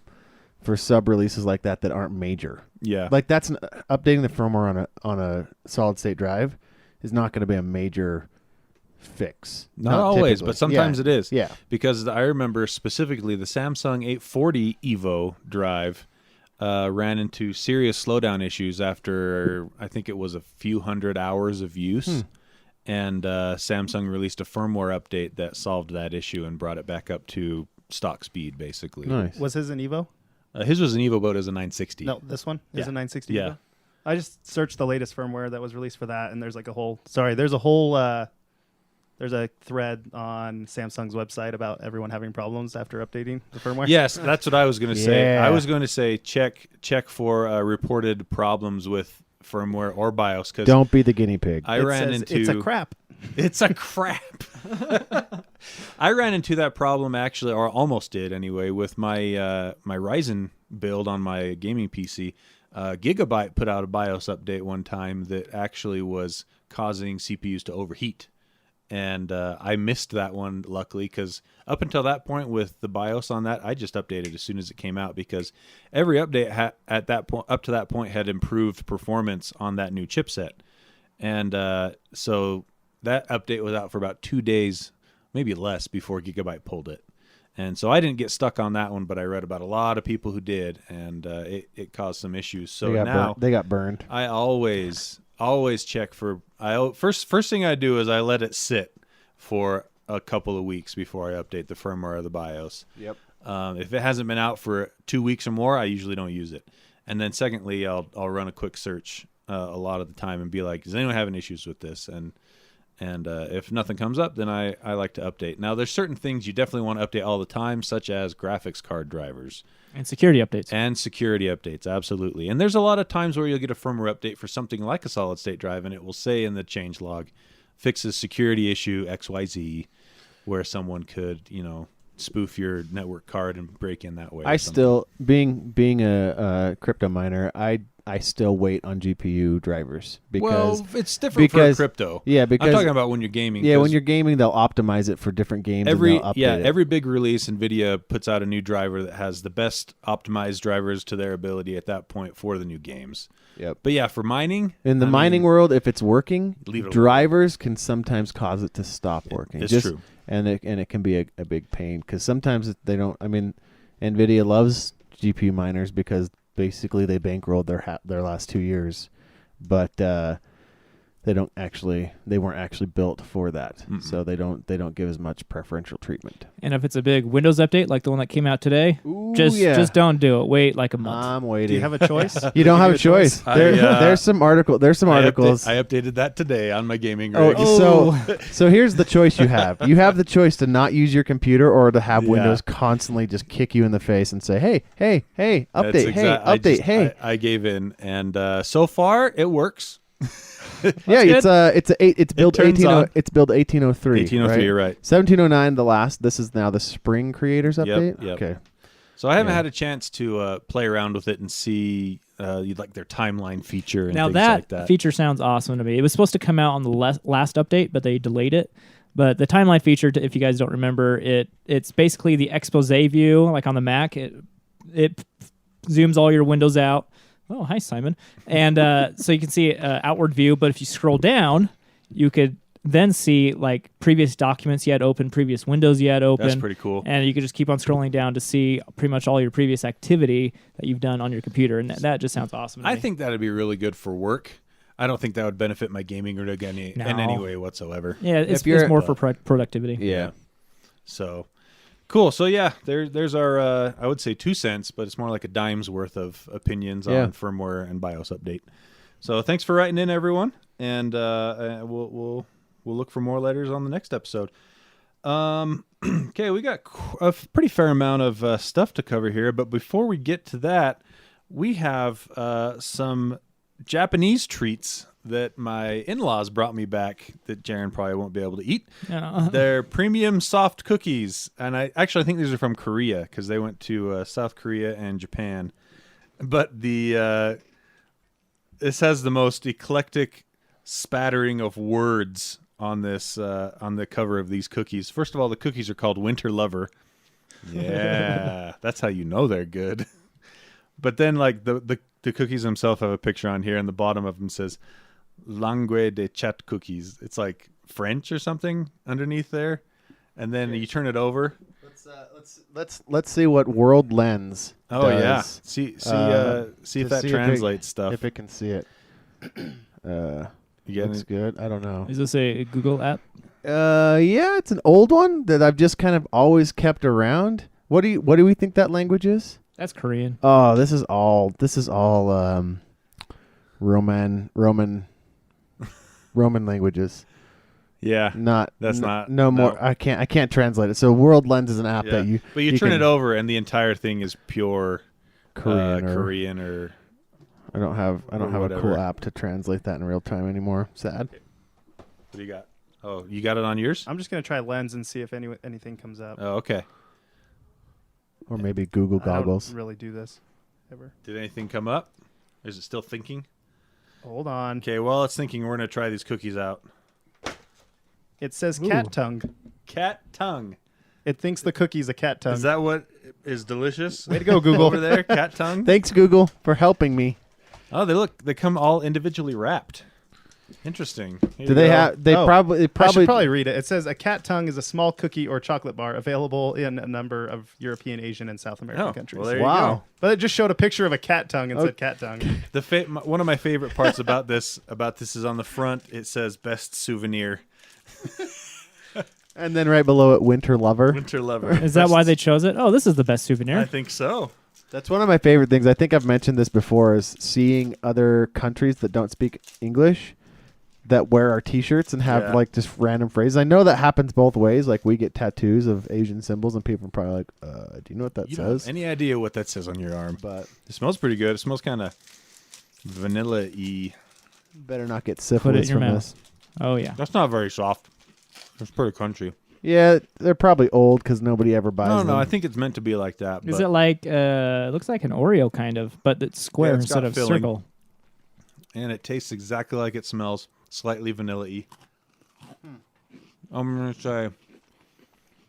releases like that aren't major. Yeah. Like updating the firmware on a solid state drive is not going to be a major fix. Not always, typically. but sometimes Yeah. it is. Yeah. Because I remember specifically the Samsung 840 Evo drive ran into serious slowdown issues after I think it was a few hundred hours of use. And Samsung released a firmware update that solved that issue and brought it back up to stock speed, basically. Nice. Was his an Evo? His was an Evo, but it was a 960. No, this one is Yeah. a 960 Yeah. Evo? I just searched the latest firmware that was released for that, and there's like a whole there's a thread on Samsung's website about everyone having problems after updating the firmware. Yes, that's what I was going to say. Yeah. I was going to say check for reported problems with firmware or BIOS. Cause Don't be the guinea pig. I It ran says into it's a crap. It's a crap. I ran into that problem actually, or almost did anyway, with my my Ryzen build on my gaming PC. Gigabyte put out a BIOS update one time that actually was causing CPUs to overheat. And I missed that one, luckily, because up until that point with the BIOS on that, I just updated as soon as it came out because every update at that point, up to that point, had improved performance on that new chipset. And so that update was out for about 2 days, maybe less, before Gigabyte pulled it. And so I didn't get stuck on that one, but I read about a lot of people who did, and it caused some issues. So now they got burned. I always check for. First thing I do is I let it sit for a couple of weeks before I update the firmware of the BIOS. Yep. If it hasn't been out for 2 weeks or more, I usually don't use it. And then secondly, I'll run a quick search a lot of the time and be like, does anyone having issues with this? And if nothing comes up, then I like to update. Now, there's certain things you definitely want to update all the time, such as graphics card drivers. And security updates. And security updates, absolutely. And there's a lot of times where you'll get a firmware update for something like a solid-state drive, and it will say in the changelog, fixes security issue XYZ, where someone could, spoof your network card and break in that way. I still, being a crypto miner, I still wait on GPU drivers because it's different for crypto. Yeah, because I'm talking about when you're gaming. Yeah, when you're gaming, they'll optimize it for different games. And they'll update it. Every big release, Nvidia puts out a new driver that has the best optimized drivers to their ability at that point for the new games. Yep. But yeah, for mining, in the mining world, if it's working, leave it drivers can sometimes cause it to stop working. It's true, and it can be a big pain because sometimes they don't. I mean, Nvidia loves GPU miners because basically they bankrolled their last 2 years, but they weren't actually built for that. So they don't give as much preferential treatment. And if it's a big Windows update like the one that came out today, just don't do it. Wait like a month. I'm waiting. Do you have a choice? You don't have a choice. There's some articles. I updated that today on my gaming rig. So here's the choice you have. You have the choice to not use your computer or to have Windows constantly just kick you in the face and say, hey, update, I gave in, and so far it works. Yeah, it's build 1803. 1803, right? You're right. 1709, this is now the Spring Creators update. Yep. Okay. So I haven't had a chance to play around with it and see like their timeline feature and now things like that. Feature sounds awesome to me. It was supposed to come out on the last update, but they delayed it. But the timeline feature, if you guys don't remember, it's basically the expose view, like on the Mac. It zooms all your windows out. Oh, hi, Simon. And so you can see outward view, but if you scroll down, you could then see like previous documents you had open, previous windows you had open. That's pretty cool. And you could just keep on scrolling down to see pretty much all your previous activity that you've done on your computer. And that just sounds awesome to me. I think that'd be really good for work. I don't think that would benefit my gaming rig in any way whatsoever. Yeah, it's more for productivity. Yeah. So... cool. So yeah, there's our I would say 2 cents, but it's more like a dime's worth of opinions on firmware and BIOS update. So thanks for writing in, everyone, and we'll look for more letters on the next episode. Okay, we got a pretty fair amount of stuff to cover here, but before we get to that, we have some Japanese treats that my in-laws brought me back that Jaren probably won't be able to eat. They're premium soft cookies, and I think these are from Korea because they went to South Korea and Japan. But this has the most eclectic spattering of words on this on the cover of these cookies. First of all, the cookies are called Winter Lover. Yeah, that's how you know they're good. But then, like the cookies themselves have a picture on here, and the bottom of them says Langue de Chat cookies. It's like French or something underneath there, and then you turn it over. Let's see what World Lens. Oh does. yeah, see if that translates stuff. If it can see it. You looks good. I don't know. Is this a Google app? Yeah, it's an old one that I've just kind of always kept around. What do we think that language is? That's Korean. Oh, this is all Roman languages. Yeah, no more. I can't translate it. So World Lens is an app that you. But you turn it over, and the entire thing is pure Korean. Or I don't have a cool app to translate that in real time anymore. Sad. What do you got? Oh, you got it on yours? I'm just gonna try Lens and see if anything comes up. Oh, okay. Or maybe Google goggles. I don't really do this ever. Did anything come up? Or is it still thinking? Hold on. Okay, while it's thinking, we're going to try these cookies out. It says cat tongue. Cat tongue. It thinks the cookie's a cat tongue. Is that what is delicious? Way to go, Google. Over there, cat tongue. Thanks, Google, for helping me. Oh, they come all individually wrapped. Interesting. Do they have? They probably. I should probably read it. It says a cat tongue is a small cookie or chocolate bar available in a number of European, Asian, and South American countries. Well, there you go. But it just showed a picture of a cat tongue and said cat tongue. One of my favorite parts about this is on the front. It says "Best Souvenir," and then right below it, Winter Lover. Winter Lover. Is that why they chose it? Oh, this is the best souvenir. I think so. That's one of my favorite things. I think I've mentioned this before. Is seeing other countries that don't speak English that wear our T-shirts and have like just random phrases. I know that happens both ways. Like we get tattoos of Asian symbols, and people are probably like, "Do you know what that says?" Don't have any idea what that says on your arm? But it smells pretty good. It smells kind of vanilla-y. Better not get syphilis from this. Oh yeah, that's not very soft. It's pretty crunchy. Yeah, they're probably old because nobody ever buys them. No, I think it's meant to be like that. Is but it like it looks like an Oreo kind of, but it's square it's got instead of filling. circle? And it tastes exactly like it smells, slightly vanilla-y. I'm gonna say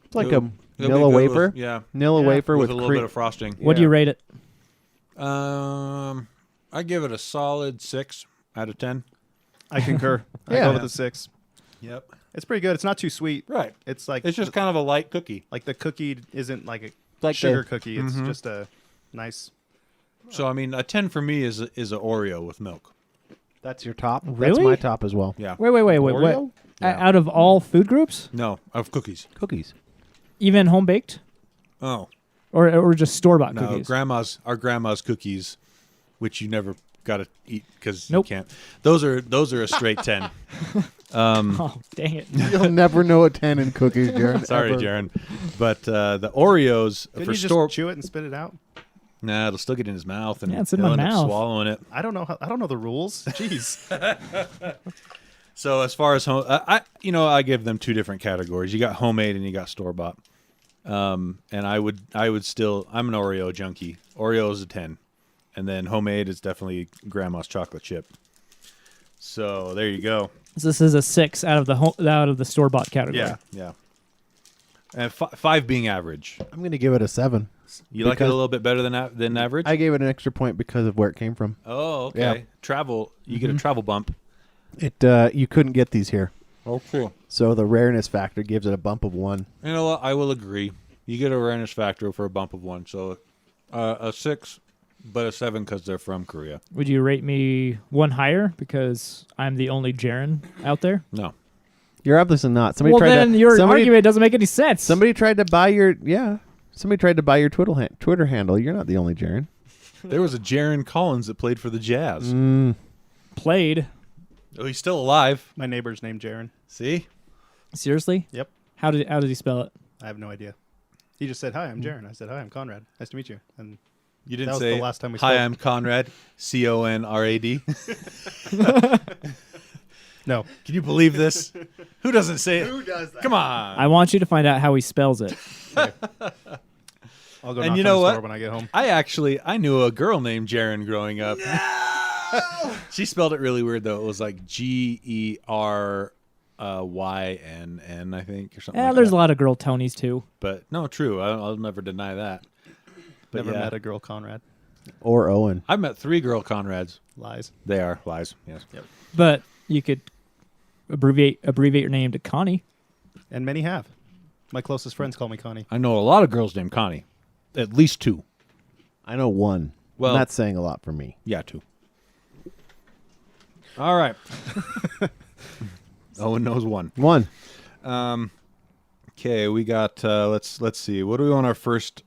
It's like it'll a be Nilla good wafer. with, yeah, Nilla wafer with with a little cream. bit of frosting. What do you rate it? I give it a solid 6 out of 10. I concur. I Yeah. go with a 6. Yep. It's pretty good. It's not too sweet. Right. It's like It's just kind of a light cookie. like the cookie isn't like a Like sugar the- cookie. It's Mhm. just a nice. So I mean, a 10 for me is a Oreo with milk. That's your top. That's Really? my top as well. Yeah. Wait. What? Oreo? Yeah. Out of all food groups, No, of cookies. Cookies. even home baked, Oh or just store bought no, cookies? our grandma's cookies, which you never got to eat because Nope. you can't. Those are a straight 10. Oh, dang it! You'll never know a 10 in cookies, Jaron. Sorry, ever. Jaron, but the Oreos Couldn't for you just store. chew it and spit it out? Nah, it'll still get in his mouth and Yeah, it's in he'll my end up mouth. swallowing it. I don't know. I don't know the rules. Jeez. So as far as home, I give them two different categories. You got homemade and you got store bought. And I would still, I'm an Oreo junkie. Oreo is a 10, and then homemade is definitely grandma's chocolate chip. So there you go. So this is a 6 out of the store bought category. Yeah. And 5 being average. I'm going to give it a 7. You like it a Because- little bit better than average? I gave it an extra point because of where it came from. Oh, okay. Yeah. Travel. You get a travel bump. It you couldn't get these here, Okay. so the rareness factor gives it a bump of 1. You know what? I will agree. You get a rareness factor for a bump of 1. So a 6, but a 7 because they're from Korea. Would you rate me 1 higher because I'm the only Jaren out there? No. You're obviously not. Somebody Well, tried then to. your somebody, argument doesn't make any sense. somebody tried to buy your Somebody tried to buy your Twitter handle. You're not the only Jaron. There was a Jaron Collins that played for the Jazz. Played. Oh, he's still alive. My neighbor's named Jaron. See? Seriously? Yep. How did he spell it? I have no idea. He just said, "Hi, I'm Jaron." I said, "Hi, I'm Conrad. Nice to meet you." And You That didn't was say, the last time we hi, spoke. I'm Conrad, Conrad. no, Can you believe this? Who doesn't say it? Who does that? Come on. I want you to find out how he spells it. I'll go And knock you on know the what? store when I get home. I knew a girl named Jaren growing up. She spelled it really weird, though. It was like Gerynn, I think, or something like There's that. a lot of girl Tonys too. But no, true. I'll never deny that. But Never yeah, met a girl Conrad. Or Owen. I've met 3 girl Conrads. Lies. They are lies. Yes. But you could abbreviate your name to Connie. And many have. My closest friends call me Connie. I know a lot of girls named Connie. At least 2. I know 1. Well- That's saying a lot for me. Yeah, 2. All right. Owen knows 1. 1. Okay, we got. Let's see. What do we want our first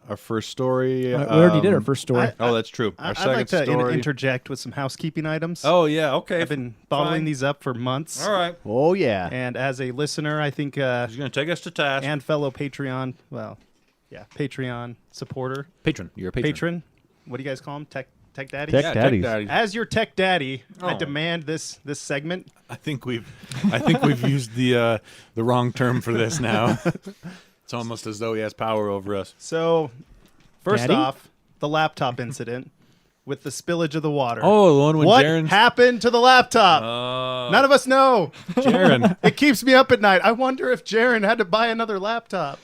story? We already did our first story. Oh, that's true. Our I'd second like to story. interject with some housekeeping items. Oh yeah. Okay. I've been bottling Fine. these up for months. All right. Oh, yeah. And as a listener, I think, He's gonna take us to task. and fellow Patreon, Patreon supporter, patron. You're a patron. patron. What do you guys call them? Tech daddy. Tech Yeah, daddies. Tech daddies. As your tech daddy, I Oh. demand this segment. I think we've used the wrong term for this now. It's almost as though he has power over us. So, first Daddy? off, the laptop incident with the spillage of the water. Oh, the one when what Jaren's. happened to the laptop? None of us know. Jaren. It keeps me up at night. I wonder if Jaren had to buy another laptop.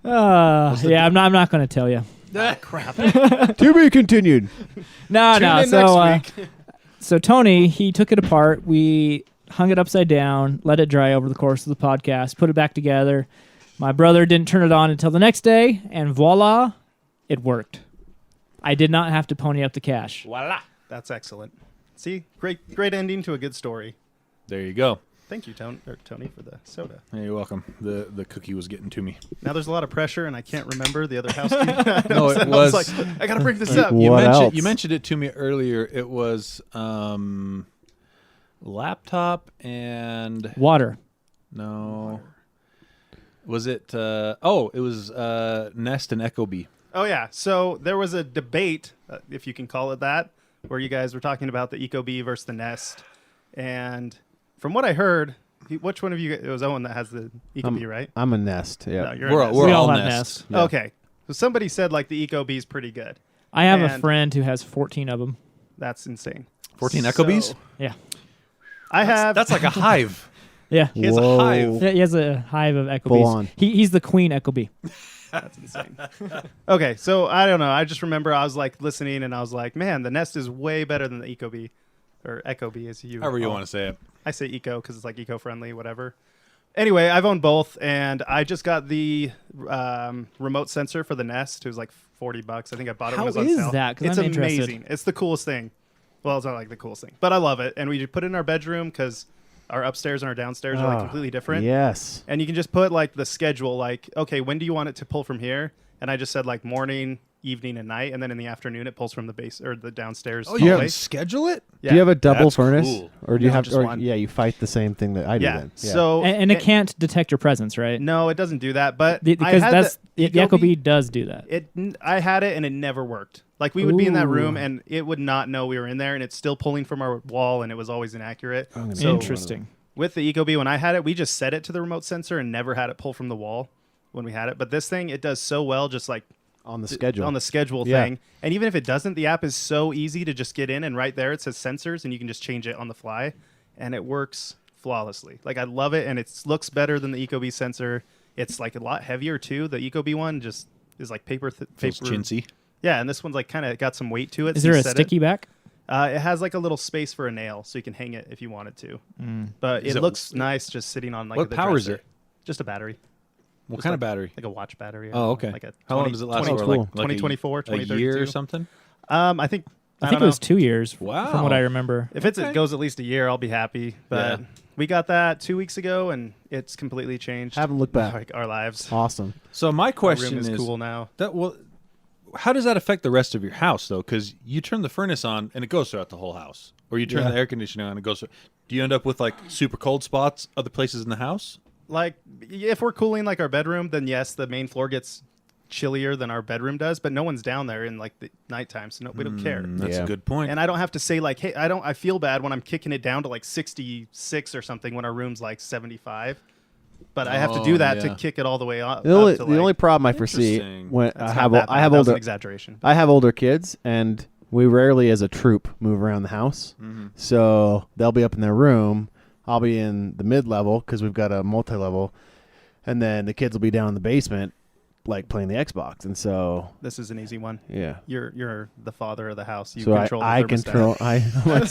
I'm not going to tell you. To be continued. No. Tune in So, next week. so Tony, he took it apart. We hung it upside down, let it dry over the course of the podcast, put it back together. My brother didn't turn it on until the next day, and voila, it worked. I did not have to pony up the cash. Voila. That's excellent. See, great ending to a good story. There you go. Thank you, Tony, for the soda. Hey, you're welcome. The cookie was getting to me. Now there's a lot of pressure, and I can't remember the other housekeeping. No, it I was was. like, I gotta bring this up. What else? You mentioned it to me earlier. It was laptop and Water. no. Was it? It was Nest and Ecobee. Oh yeah. So there was a debate, if you can call it that, where you guys were talking about the Ecobee versus the Nest, and from what I heard, Which one of you? It was Owen that has the Ecobee, right? I'm a Nest. Yeah. No, you're We're, a Nest. we're We all all have Nest. Nest. Okay. So somebody said like the Ecobee is pretty good. I have a And- friend who has 14 of them. That's insane. 14 Ecobees? So, Yeah. I have. That's like a hive. Yeah. He has a Whoa. hive. Yeah, he has a hive of Full Ecobees. on. He's the queen Ecobee. That's insane. Okay, so I don't know. I just remember I was like listening, and I was like, man, the Nest is way better than the Ecobee, or Ecobee as you. However you call want it. to say it. I say eco because it's like eco-friendly, whatever. Anyway, I've owned both, and I just got the remote sensor for the Nest. It was like $40. I think I bought it How when it was on is sale. that? 'Cause It's I'm interested. amazing. It's the coolest thing. Well, it's not like the coolest thing, but I love it. And we put it in our bedroom because our upstairs and our downstairs are like Ah, completely different. Yes. And you can just put like the schedule, like, okay, when do you want it to pull from here? And I just said like morning, evening, and night, and then in the afternoon it pulls from the base or the downstairs. Oh, Do you you have- can schedule it? Yeah. Do you have a double That's furnace, cool. or do you No, have? just Or, one. yeah, you fight the same thing that I do. Yeah. Then. So And it can't detect your presence, right? no, it doesn't do that. But Because I had that's the the Ecobee does do that. I had it and it never worked. Like we would be in that room Ooh. and it would not know we were in there, and it's still pulling from our wall, and it was always inaccurate. I'm gonna So Interesting. with the Ecobee, when I had it, we just set it to the remote sensor and never had it pull from the wall when we had it. But this thing, it does so well, just like on the schedule. on the schedule Yeah. thing. And even if it doesn't, the app is so easy to just get in, and right there it says sensors, and you can just change it on the fly, and it works flawlessly. Like I love it, and it looks better than the Ecobee sensor. It's like a lot heavier too. The Ecobee one just is like paper. Feels paper. chintzy. Yeah, and this one's like kind of got some weight to it. Is so there you a set sticky back? It has like a little space for a nail, so you can hang it if you wanted to. But Is it it- looks nice just sitting on like What the powers dresser. it? Just a battery. What Just kind like- of battery? Like a watch battery. Oh, okay. Like a How long 20 does it last 20 for? cool. Like 2024, a 2032. year or something? I think I think it was 2 years Wow. from what I remember. if it goes at least a year, I'll be happy. But Yeah. we got that 2 weeks ago, and it's completely changed. Haven't looked back. like our lives. Awesome. So my Our question room is cool now. how does that affect the rest of your house though? Because you turn the furnace on and it goes throughout the whole house, or you turn Yeah. the air conditioning on and it goes. Do you end up with like super cold spots other places in the house? Like if we're cooling like our bedroom, then yes, the main floor gets chillier than our bedroom does. But no one's down there in like the nighttime, so we don't care. That's Yeah. a good point. And I don't have to say like, hey, I feel bad when I'm kicking it down to like 66 or something when our room's like 75. But I have to do Oh, that yeah. to kick it all the way up. The only, up to, the only like, problem I foresee Interesting. when that's I not have that I have bad. That was an older exaggeration. I have older kids, and we rarely as a troop move around the house. So they'll be up in their room. I'll be in the mid level because we've got a multi level, and then the kids will be down in the basement, like playing the Xbox. And so This is an easy one. yeah. You're the father of the house. You So control I the thermostat. control. I'm like,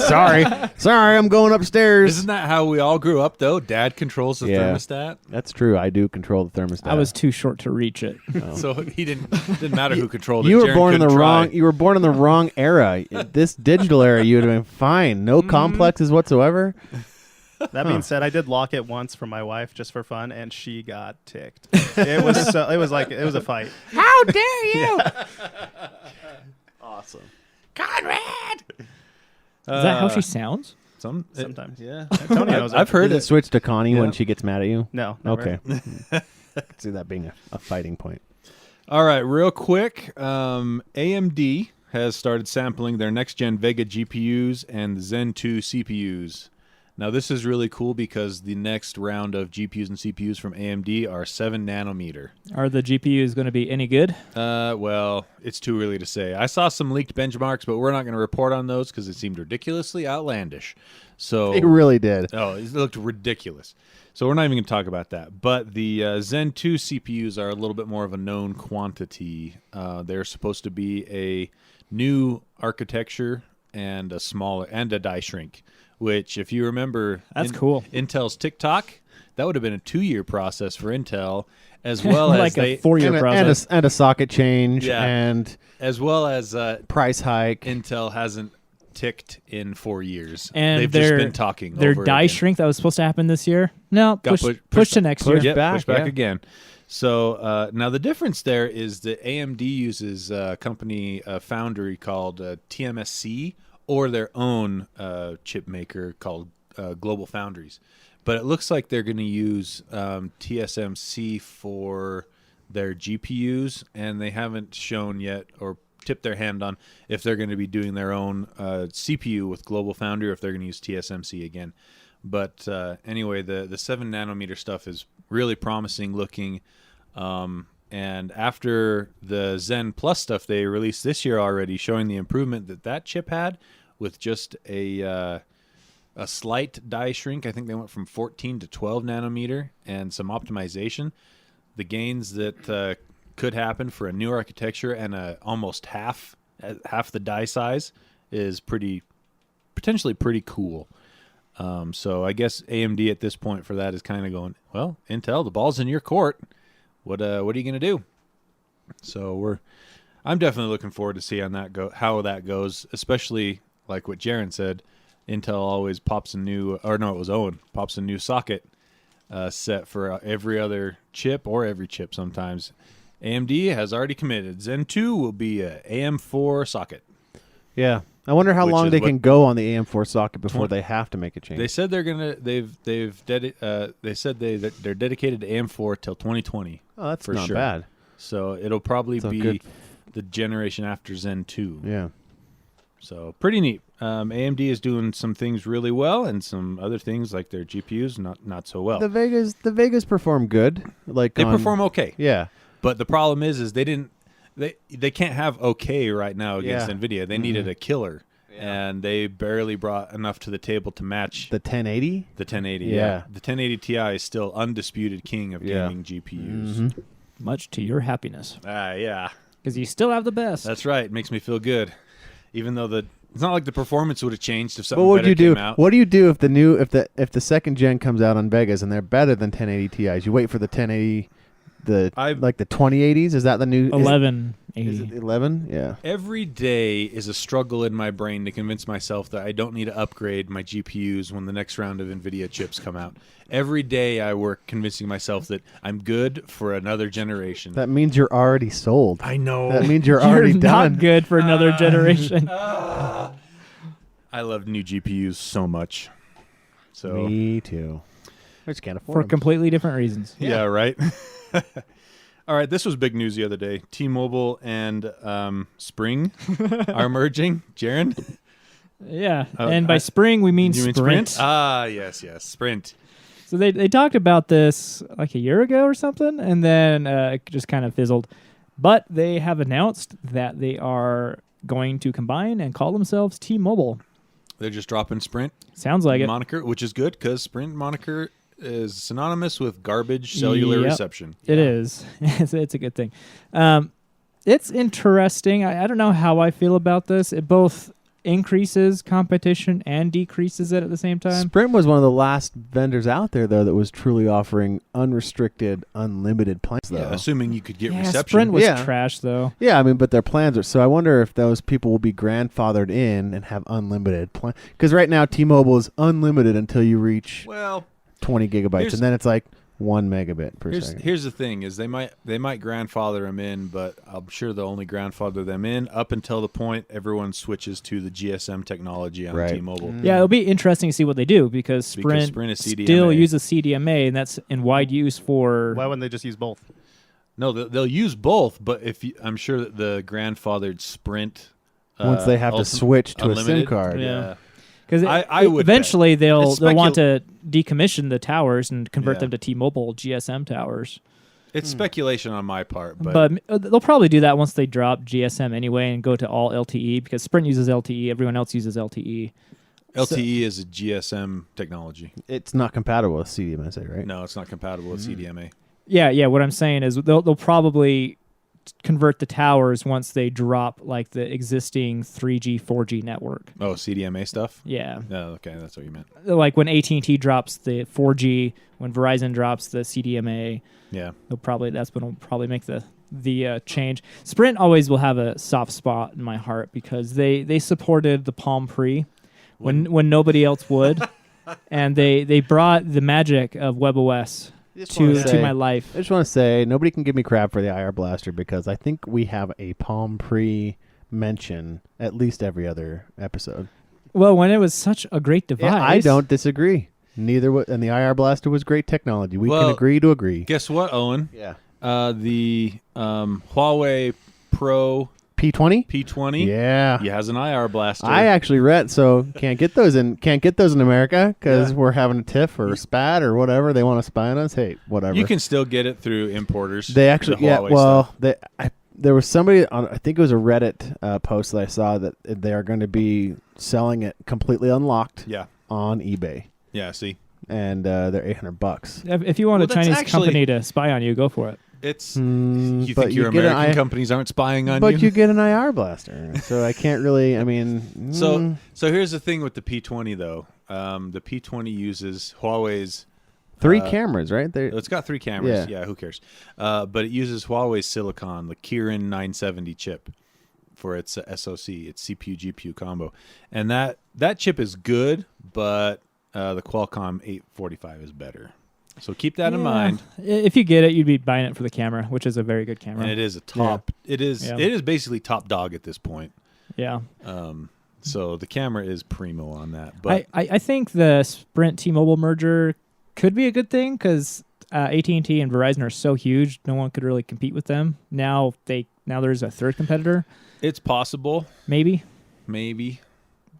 sorry, I'm going upstairs. Isn't that how we all grew up though? Dad controls the Yeah. thermostat, That's true. I do control the thermostat. I was too short to reach it. so he didn't matter who controlled it. You were Jaron born in the couldn't try. wrong. You were born in the wrong era. This digital era, you would have been fine. No complexes whatsoever. That being said, I did lock it once for my wife just for fun, and she got ticked. It was a fight. How dare you? Awesome. Is that how she sounds? Sometimes. Yeah. Tony knows I've heard Does it it. switch to Connie Yeah. when she gets mad at you? No. Never. Okay. I could see that being a fighting point. All right, real quick. AMD has started sampling their next-gen Vega GPUs and the Zen 2 CPUs. Now, this is really cool because the next round of GPUs and CPUs from AMD are 7 nanometer. Are the GPUs going to be any good? Well, it's too early to say. I saw some leaked benchmarks, but we're not going to report on those because it seemed ridiculously outlandish. So It really did. Oh, it looked ridiculous. So we're not even going to talk about that. But the Zen 2 CPUs are a little bit more of a known quantity. They're supposed to be a new architecture and a smaller and a die shrink. Which, if you remember, That's cool. Intel's TikTok, that would have been a 2-year process for Intel, as well as like a 4-year And a, process. and a socket change Yeah. and as well as price hike. Intel hasn't ticked in 4 years. And they've their- just been talking. Their over die again. shrink that was supposed to happen this year? No, Got push to next year. Yep, back, push back yeah. again. So now the difference there is that AMD uses a company, a foundry called TMSC, or their own chip maker called Global Foundries. But it looks like they're going to use TSMC for their GPUs, and they haven't shown yet or tipped their hand on if they're going to be doing their own CPU with Global Foundry or if they're going to use TSMC again. But anyway, the 7 nanometer stuff is really promising looking. And after the Zen Plus stuff they released this year already, showing the improvement that chip had with just a slight die shrink. I think they went from 14 to 12 nanometer and some optimization. The gains that could happen for a new architecture and almost half the die size is potentially pretty cool. So I guess AMD at this point for that is kind of going, well, Intel, the ball's in your court. What are you going to do? So I'm definitely looking forward to see how that goes, especially like what Jaron said. Intel always pops a new, or no, it was Owen, pops a new socket set for every other chip or every chip sometimes. AMD has already committed. Zen 2 will be a AM4 socket. Yeah. I wonder how Which long is they what- can go on the AM4 socket before they have to make a change. They said they're gonna. They said they're dedicated to AM4 till 2020. Oh, that's for not sure. bad. So it'll probably So be good. the generation after Zen 2. Yeah. So pretty neat. AMD is doing some things really well, and some other things like their GPUs not so well. The Vegas perform good. Like They on- perform okay, Yeah. but the problem is they didn't. They can't have okay right now against Yeah. Nvidia. They needed a killer, and they barely brought enough to the table to match The 1080. the 1080. Yeah. The 1080 Ti is still undisputed king of Yeah. gaming GPUs. Mhm. Much to your happiness, Yeah. because you still have the best. That's right. It makes me feel good, even though it's not like the performance would have changed if something What would better you do? came out. What do you do if if the second gen comes out on Vegas and they're better than 1080 Ti's? You wait for the 1080, like the 2080s. Is that the new 1180. Is it 11? Yeah. Every day is a struggle in my brain to convince myself that I don't need to upgrade my GPUs when the next round of Nvidia chips come out. Every day I work convincing myself that I'm good for another generation. That means you're already sold. I know. That means you're You're already not done. good for another generation. I love new GPUs so much. So Me too. I just can't For afford them. completely different reasons. yeah, right. All right, this was big news the other day. T-Mobile and Spring are merging. Jaron? Yeah, Oh, and by spring we mean You mean Sprint. Ah, yes, Sprint. So they talked about this like a year ago or something, and then it just kind of fizzled. But they have announced that they are going to combine and call themselves T-Mobile. They're just dropping Sprint Sounds like it. moniker, which is good because Sprint moniker is synonymous with garbage cellular Yep. reception. It is. It's a good thing. It's interesting. I don't know how I feel about this. It both increases competition and decreases it at the same time. Sprint was one of the last vendors out there, though, that was truly offering unrestricted, unlimited plans, though. Yeah, assuming you could get Yeah, reception. Sprint was Yeah. trash, though. Yeah, I mean, but their plans are. So I wonder if those people will be grandfathered in and have unlimited plan. Because right now, T-Mobile is unlimited until you reach Well, 20 gigabytes, Here's- and then it's like 1 megabit per second. here's the thing: is they might grandfather them in, but I'm sure they'll only grandfather them in up until the point everyone switches to the GSM technology on Right. T-Mobile. Yeah, it'll be interesting to see what they do because Sprint, Sprint is CDMA. still uses CDMA, and that's in wide use for. Why wouldn't they just use both? No, they'll use both, but I'm sure that the grandfathered Sprint Once they have to switch to a SIM Unlimited? card. Yeah. Because I would eventually they'll It's want to decommission the towers and convert Yeah. them to T-Mobile GSM towers. It's speculation on my part, But they'll probably do that once they drop GSM anyway and go to all LTE because Sprint uses LTE, everyone else uses LTE. LTE is a GSM technology. It's not compatible with CDMA, right? No, it's not compatible with CDMA. Yeah. What I'm saying is they'll probably convert the towers once they drop like the existing 3G, 4G network. Oh, CDMA stuff? Yeah. Oh, okay, that's what you meant. Like when AT&T drops the 4G, when Verizon drops the CDMA, Yeah. that's when it'll probably make the change. Sprint always will have a soft spot in my heart because they supported the Palm Pre when nobody else would, and they brought the magic of WebOS to my life. I just want to say, nobody can give me crap for the IR Blaster because I think we have a Palm Pre mention at least every other episode. Well, when it was such a great device, Yeah, I don't disagree. And the IR Blaster was great technology. We can agree to agree. Guess what, Owen? Yeah. The Huawei Pro P20. P20. Yeah. He has an IR blaster. I actually read, so can't get those in America because we're having a tiff or a spat or whatever. They want to spy on us. Hey, whatever. You can still get it through importers. They actually, the Huawei stuff. there was somebody on, I think it was a Reddit post that I saw that they are going to be selling it completely unlocked. Yeah. On eBay. Yeah. See. And they're $800. If you want a Well, that's Chinese actually- company to spy on you, go for it. It's Mm, you but think your you get American companies aren't spying on you? But you get an IR blaster, so I can't really. I mean, So here's the thing with the P20 though. The P20 uses Huawei's 3 cameras, right? It's got 3 cameras. Yeah, who cares? But it uses Huawei's silicon, the Kirin 970 chip for its SoC, its CPU GPU combo, and that chip is good, but the Qualcomm 845 is better. So keep that in mind. If you get it, you'd be buying it for the camera, which is a very good camera. And it is a top. Yeah. It is basically top dog at this point. Yeah. So the camera is primo on that. But I think the Sprint T-Mobile merger could be a good thing because AT&T and Verizon are so huge, no one could really compete with them. Now there's a third competitor. it's possible. Maybe.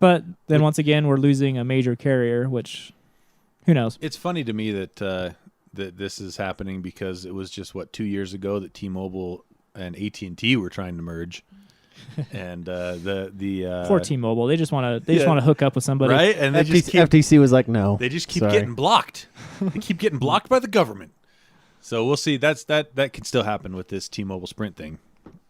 But then once again, we're losing a major carrier, which who knows? it's funny to me that that this is happening because it was just 2 years ago that T-Mobile and AT&T were trying to merge. And For T-Mobile, they just want to hook up with somebody, right? And they just keep, FTC was like, no. they just keep Sorry. getting blocked. They keep getting blocked by the government. So we'll see. That could still happen with this T-Mobile Sprint thing.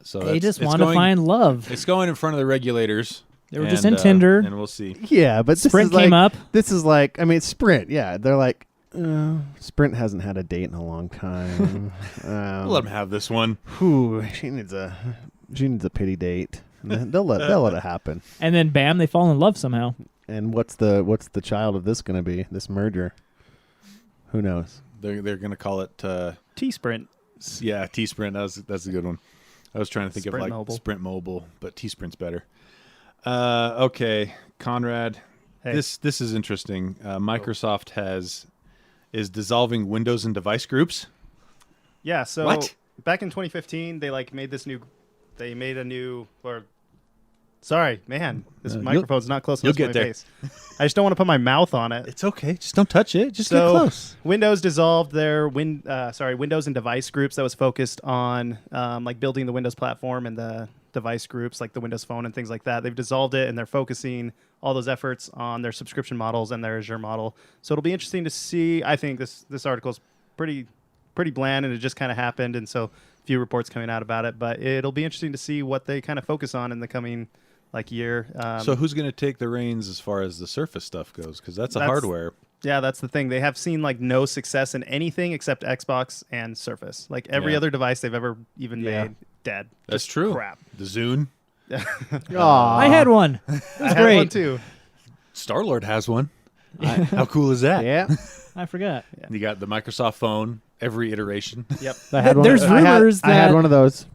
So They just want to find love. It's going in front of the regulators. They were just in Tinder. and we'll see. Yeah, but this Sprint is like, came up. This is like, I mean, Sprint. Yeah, they're like, Sprint hasn't had a date in a long time. We'll let them have this one. Whew, she needs a pity date. And they'll let it happen. And then bam, they fall in love somehow. And what's the child of this going to be? This merger? Who knows? They're going to call it T-Sprint. yeah, T-Sprint. That's a good one. I was trying to think Sprint of Mobile. Sprint Mobile, but T-Sprint's better. Okay, Conrad. Hey. This is interesting. Microsoft is dissolving Windows and device groups. Yeah, so What? back in 2015, they made a new sorry, man, this microphone's not close enough to you'll my get there. face. I just don't want to put my mouth on it. It's okay. Just don't touch it. Just So, get close. Windows dissolved their Windows and device groups that was focused on like building the Windows platform and the device groups like the Windows Phone and things like that. They've dissolved it and they're focusing all those efforts on their subscription models and their Azure model. So it'll be interesting to see. I think this article is pretty bland and it just kind of happened, and so few reports coming out about it. But it'll be interesting to see what they kind of focus on in the coming year. So who's going to take the reins as far as the Surface stuff goes? Because that's hardware. Yeah, that's the thing. They have seen no success in anything except Xbox and Surface. Like every other device they've ever even made, dead. That's Just true. Crap. The Zune. I had one. I It's had great. one too. Star-Lord has one. How cool is that? Yeah. I forgot. You got the Microsoft phone, every iteration. Yep. I had one. There's rumors I had that- one of those.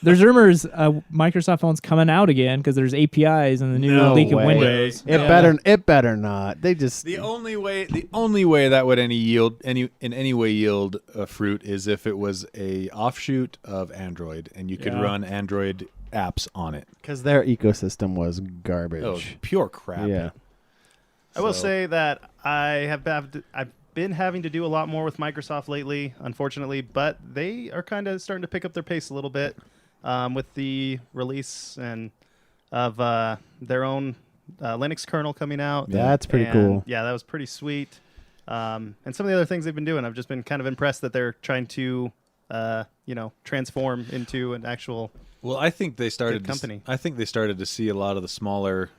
There's rumors Microsoft phone's coming out again because there's APIs in the new No leak of way. Windows. It better not. They just The only way that would in any way yield fruit is if it was a offshoot of Android and you could run Android apps on it. because their ecosystem was garbage. Oh, pure crap. Yeah. I will So- say that I've been having to do a lot more with Microsoft lately, unfortunately, but they are kind of starting to pick up their pace a little bit with the release of their own Linux kernel coming out. That's pretty And, cool. Yeah, that was pretty sweet. And some of the other things they've been doing, I've just been kind of impressed that they're trying to, transform into an actual. Well, I think they started Good company. I think they started to see a lot of the smaller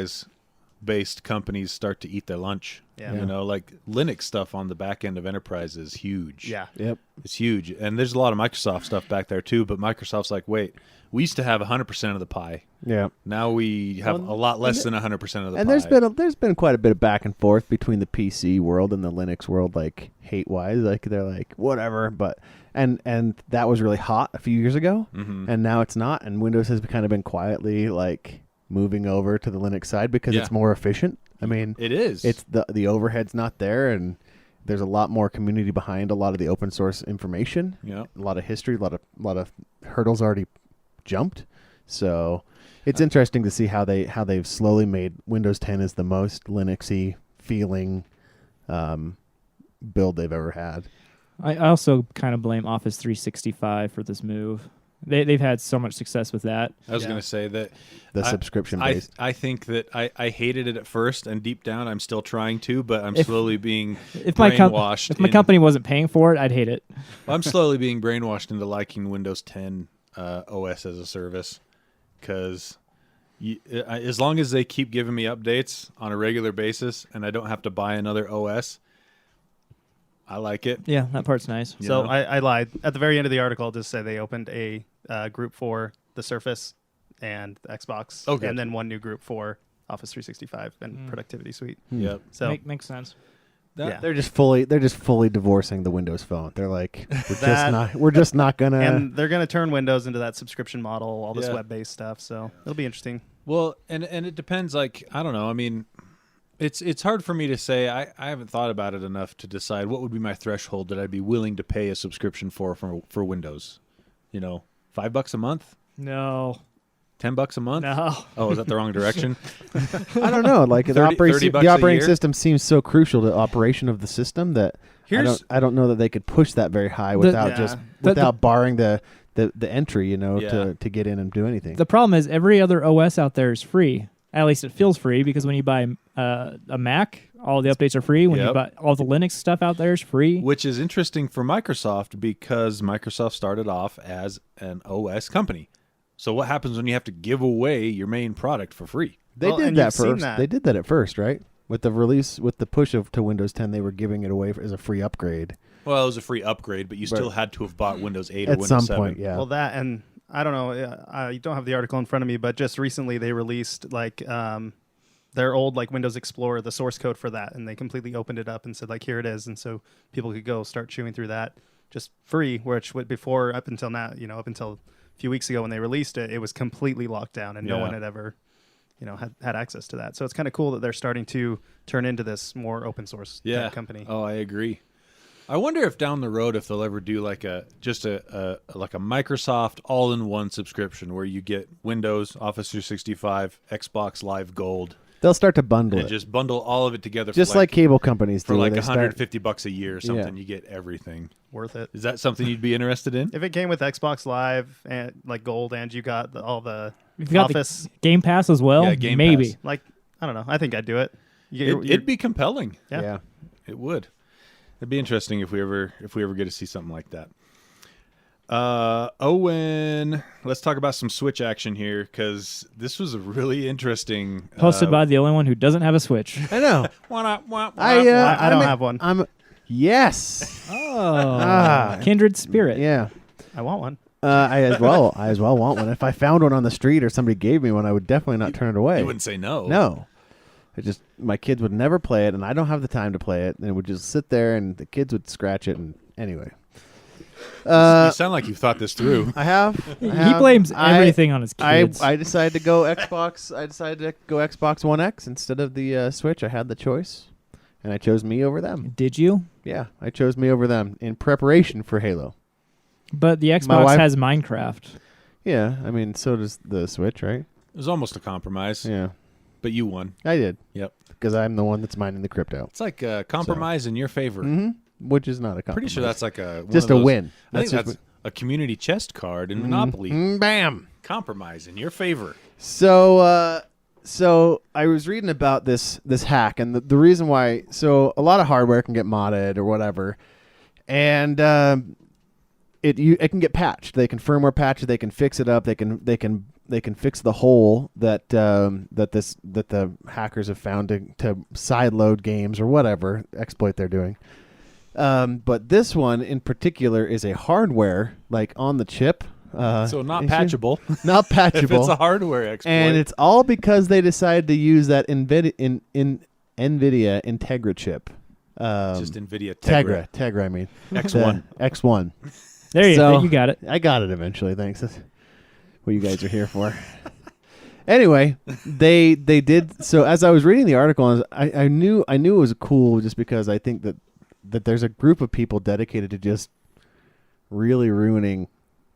enterprise-based companies start to eat their lunch. Yeah. You know, like Linux stuff on the back end of enterprise is huge. Yeah. Yep. It's huge. And there's a lot of Microsoft stuff back there too, but Microsoft's like, wait, we used to have 100% of the pie. Yeah. Now we have a lot less than 100% of the And pie. there's been quite a bit of back and forth between the PC world and the Linux world, like hate wise. Like they're like whatever, but and that was really hot a few years ago, and now it's not. And Windows has kind of been quietly like moving over to the Linux side because it's more efficient. I mean, It is. It's the overhead's not there, and there's a lot more community behind a lot of the open source information. Yeah. A lot of history, a lot of hurdles already jumped, So it's interesting to see how they've slowly made Windows 10 as the most Linuxy feeling build they've ever had. I also kind of blame Office 365 for this move. They've had so much success with that. I was going to say that The subscription base. I think that I hated it at first, and deep down I'm still trying to, but I'm slowly being If brainwashed. if my company wasn't paying for it, I'd hate it. I'm slowly being brainwashed into liking Windows 10 OS as a service, because as long as they keep giving me updates on a regular basis and I don't have to buy another OS, I like it. Yeah, that part's nice. So I lied. At the very end of the article, I'll just say they opened a group for the Surface and the Xbox, Okay. and then one new group for Office 365 and Productivity Suite. Yep. So Makes sense. yeah. They're just fully divorcing the Windows Phone. They're like, we're just not gonna. And they're going to turn Windows into that subscription model, all this Yeah. web-based stuff. So it'll be interesting. Well, and it depends. Like, I don't know. I mean, it's hard for me to say. I haven't thought about it enough to decide what would be my threshold that I'd be willing to pay a subscription for Windows. $5 a month, No. $10 a month. No. Oh, is that the wrong direction? I don't know. Like the 30 operating $30 a year? system seems so crucial to operation of the system that I don't know that they could push that very high without without barring the entry. To get in and do anything. The problem is every other OS out there is free. At least it feels free, because when you buy a Mac, all the updates are free. When you buy all the Linux stuff out there is free. Which is interesting for Microsoft, because Microsoft started off as an OS company. So what happens when you have to give away your main product for free? They did that first. They did that at first, right? With the release, with the push to Windows 10, they were giving it away as a free upgrade. Well, it was a free upgrade, but you still had to have bought Windows 8 or At Windows some 7. point, yeah. Well, that, and I don't know. I don't have the article in front of me, but just recently they released their old Windows Explorer, the source code for that, and they completely opened it up and said here it is, and so people could go start chewing through that just free. Which before, up until now, up until a few weeks ago when they released it, it was completely locked down, and no one had ever had access to that. So it's kind of cool that they're starting to turn into this more open source kind of company. Oh, I agree. I wonder if down the road if they'll ever do a Microsoft all-in-one subscription where you get Windows, Office 365, Xbox Live Gold. They'll start to bundle and it. just bundle all of it together. Just like cable companies do. For $150 a year or something, you get everything. Worth it. Is that something you'd be interested in? If it came with Xbox Live and Gold, and you got all the If you got Office, the Game Pass as well, Yeah, Game maybe. Pass. I don't know. I think I'd do it. It'd be compelling. Yeah. It would. It'd be interesting if we ever get to see something like that. Owen, let's talk about some Switch action here, because this was a really interesting. Posted by the only one who doesn't have a Switch. I know. I don't have one. Yes. Oh, kindred spirit. Yeah. I want one. I as well want one. If I found one on the street or somebody gave me one, I would definitely not turn it away. You wouldn't say no. No. My kids would never play it, and I don't have the time to play it, and it would just sit there, and the kids would scratch it, and anyway. You sound like you've thought this through. I have. He blames everything on his kids. I decided to go Xbox. I decided to go Xbox One X instead of the Switch. I had the choice, and I chose me over them. Did you? Yeah, I chose me over them in preparation for Halo. But the Xbox has Minecraft. Yeah, I mean, so does the Switch, right? It was almost a compromise. Yeah. But you won. I did. Yep. Because I'm the one that's mining the crypto. It's like a compromise in your favor. Mm-hmm. Which is not a compromise. Pretty sure that's like just a win. I think that's a community chest card in Monopoly. Bam. Compromise in your favor. So I was reading about this hack, and the reason why. So a lot of hardware can get modded or whatever, and it can get patched. They can firmware patch it. They can fix it up. They can fix the hole that the hackers have found to sideload games or whatever exploit they're doing. But this one in particular is a hardware on the chip. So not patchable. Not patchable. If it's a hardware exploit. And it's all because they decided to use that Nvidia Integra chip. Just Nvidia Tegra. I mean. X1. X1. There you go. You got it. I got it eventually. Thanks. That's what you guys are here for. Anyway, they did. So as I was reading the article, I knew it was cool just because I think that there's a group of people dedicated to just really ruining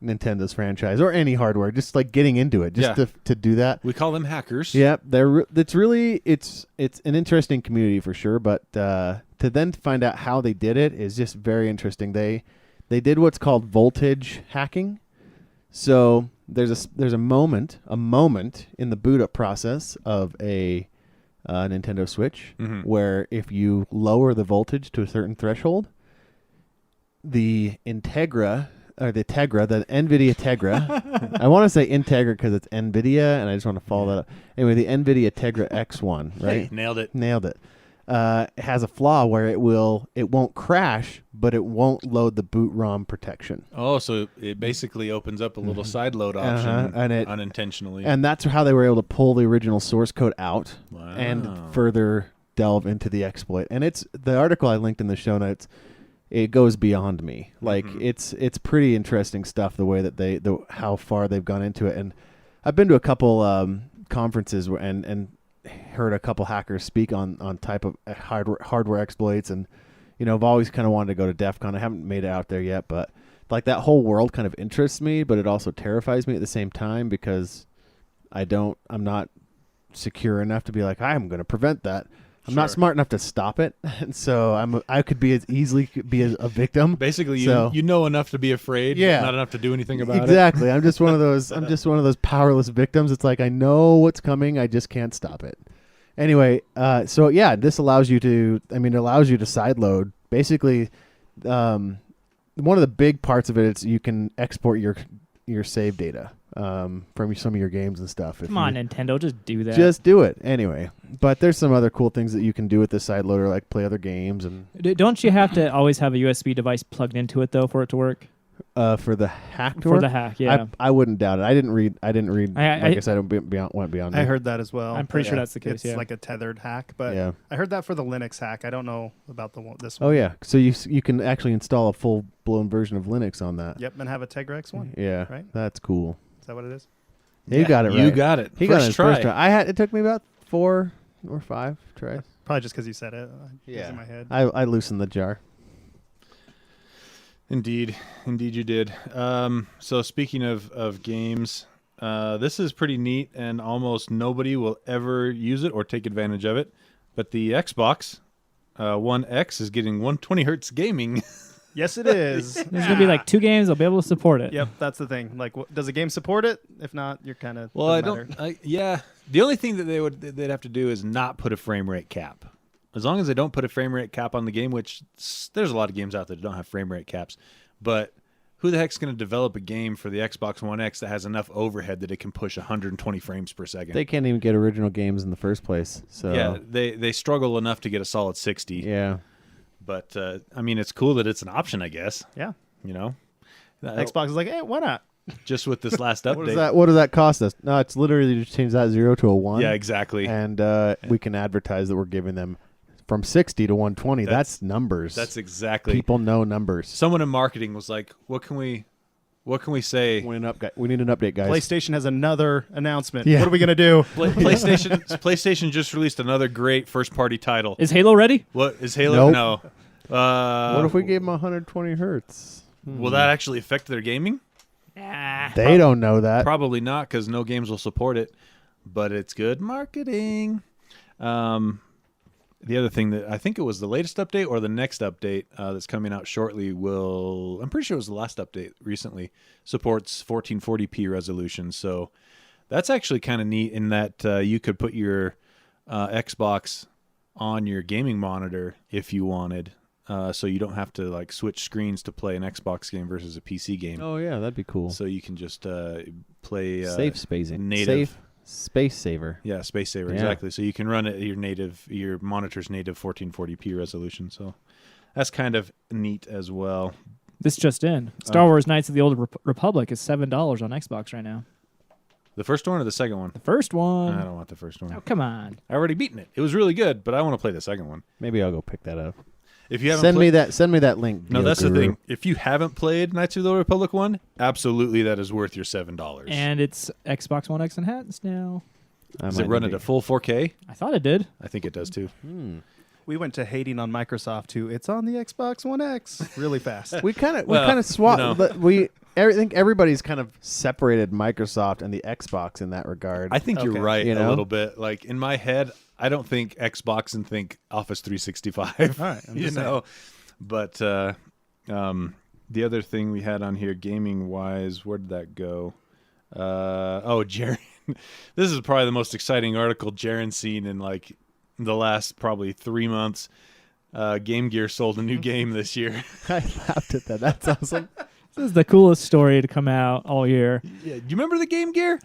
Nintendo's franchise or any hardware, just like getting into it, just to do that. We call them hackers. Yeah, it's an interesting community for sure, but to then find out how they did it is just very interesting. They did what's called voltage hacking. So there's a moment in the boot up process of a Nintendo Switch where if you lower the voltage to a certain threshold, the Nvidia Tegra, I want to say Integra because it's Nvidia, and I just want to follow that up. Anyway, the Nvidia Tegra X1, right? Hey, nailed it. It has a flaw where it won't crash, but it won't load the boot ROM protection. Oh, so it basically opens up a little side load option unintentionally. And that's how they were able to pull the original source code out Wow. and further delve into the exploit. And it's the article I linked in the show notes. It goes beyond me. Like it's pretty interesting stuff. The way that how far they've gone into it. And I've been to a couple conferences and heard a couple hackers speak on type of hardware exploits, and I've always kind of wanted to go to DEF CON. I haven't made it out there yet, but like that whole world kind of interests me, but it also terrifies me at the same time because I'm not secure enough to be like, I'm going to prevent that. I'm not smart enough to stop it, and so I could be as easily be a victim. Basically, you know enough to be afraid, but not enough to do anything about it. Exactly. I'm just one of those. I'm just one of those powerless victims. It's like I know what's coming, I just can't stop it. Anyway, so yeah, this allows you to. It allows you to sideload. Basically, one of the big parts of it is you can export your save data from some of your games and stuff. Come on, Nintendo, just do that. Just do it anyway. But there's some other cool things that you can do with this sideloader, like play other games and. Don't you have to always have a USB device plugged into it though for it to work? For the hack. For the hack, yeah. I wouldn't doubt it. I didn't read. Like I said, went beyond. I heard that as well. I'm pretty sure that's the case. It's like a tethered hack, but I heard that for the Linux hack. I don't know about this one. Oh yeah, so you can actually install a full blown version of Linux on that. Yep, and have a Tegra X1. Yeah, right. That's cool. Is that what it is? Yeah, you got it right. You got it. He got it first try. It took me about 4 or 5 tries. Probably just because you said it. Yeah, in my head. I loosened the jar. Indeed you did. So speaking of games, this is pretty neat, and almost nobody will ever use it or take advantage of it. But the Xbox One X is getting 120 hertz gaming. Yes, it is. There's going to be like 2 games. I'll be able to support it. Yep, that's the thing. Like, does a game support it? If not, you're kind of... Well, I don't... The only thing that they'd have to do is not put a frame rate cap. As long as they don't put a frame rate cap on the game, which there's a lot of games out there that don't have frame rate caps. But who the heck's going to develop a game for the Xbox One X that has enough overhead that it can push 120 frames per second? They can't even get original games in the first place. So yeah, they struggle enough to get a solid 60. Yeah. But, it's cool that it's an option, I guess. Yeah. Xbox is like, hey, why not? Just with this last update. What does that cost us? No, it's literally just change that 0 to a 1. Yeah, exactly. And we can advertise that we're giving them from 60 to 120. That's numbers. That's exactly. People know numbers. Someone in marketing was like, what can we say? We need an update, guys. PlayStation has another announcement. Yeah. What are we going to do? PlayStation just released another great first-party title. Is Halo ready? What is Halo? Nope. No. What if we gave them 120 hertz? Will that actually affect their gaming? They don't know that. Probably not, because no games will support it. But it's good marketing. The other thing that I think it was the latest update or the next update that's coming out shortly I'm pretty sure it was the last update recently, supports 1440p resolution. So that's actually kind of neat in that you could put your Xbox on your gaming monitor if you wanted. So you don't have to like switch screens to play an Xbox game versus a PC game. Oh yeah, that'd be cool. So you can just play safe spacing, native. Safe space saver. Yeah, space saver, exactly. So you can run it at your monitor's native 1440p resolution. So that's kind of neat as well. This just in. Star Wars Knights of the Old Republic is $7 on Xbox right now. The first one or the second one? The first one. I don't want the first one. Oh, come on. I already beaten it. It was really good, but I want to play the second one. Maybe I'll go pick that up. If you haven't send me that link. No, that's the thing. If you haven't played Knights of the Old Republic 1, absolutely that is worth your $7. And it's Xbox One X enhanced now. Does it run at a full 4K? I thought it did. I think it does too. We went to hating on Microsoft to it's on the Xbox One X really fast. We kind of swapped. think everybody's kind of separated Microsoft and the Xbox in that regard. I think you're Okay. right You a know? little bit. Like in my head, I don't think Xbox and think Office 365. All right, I'm you just know. But the other thing we had on here, gaming wise, where did that go? Jaren. This is probably the most exciting article Jaren's seen in like the last probably 3 months. Game Gear sold a new game this year. I laughed at that. That's awesome. This is the coolest story to come out all year. Yeah, do you remember the Game Gear?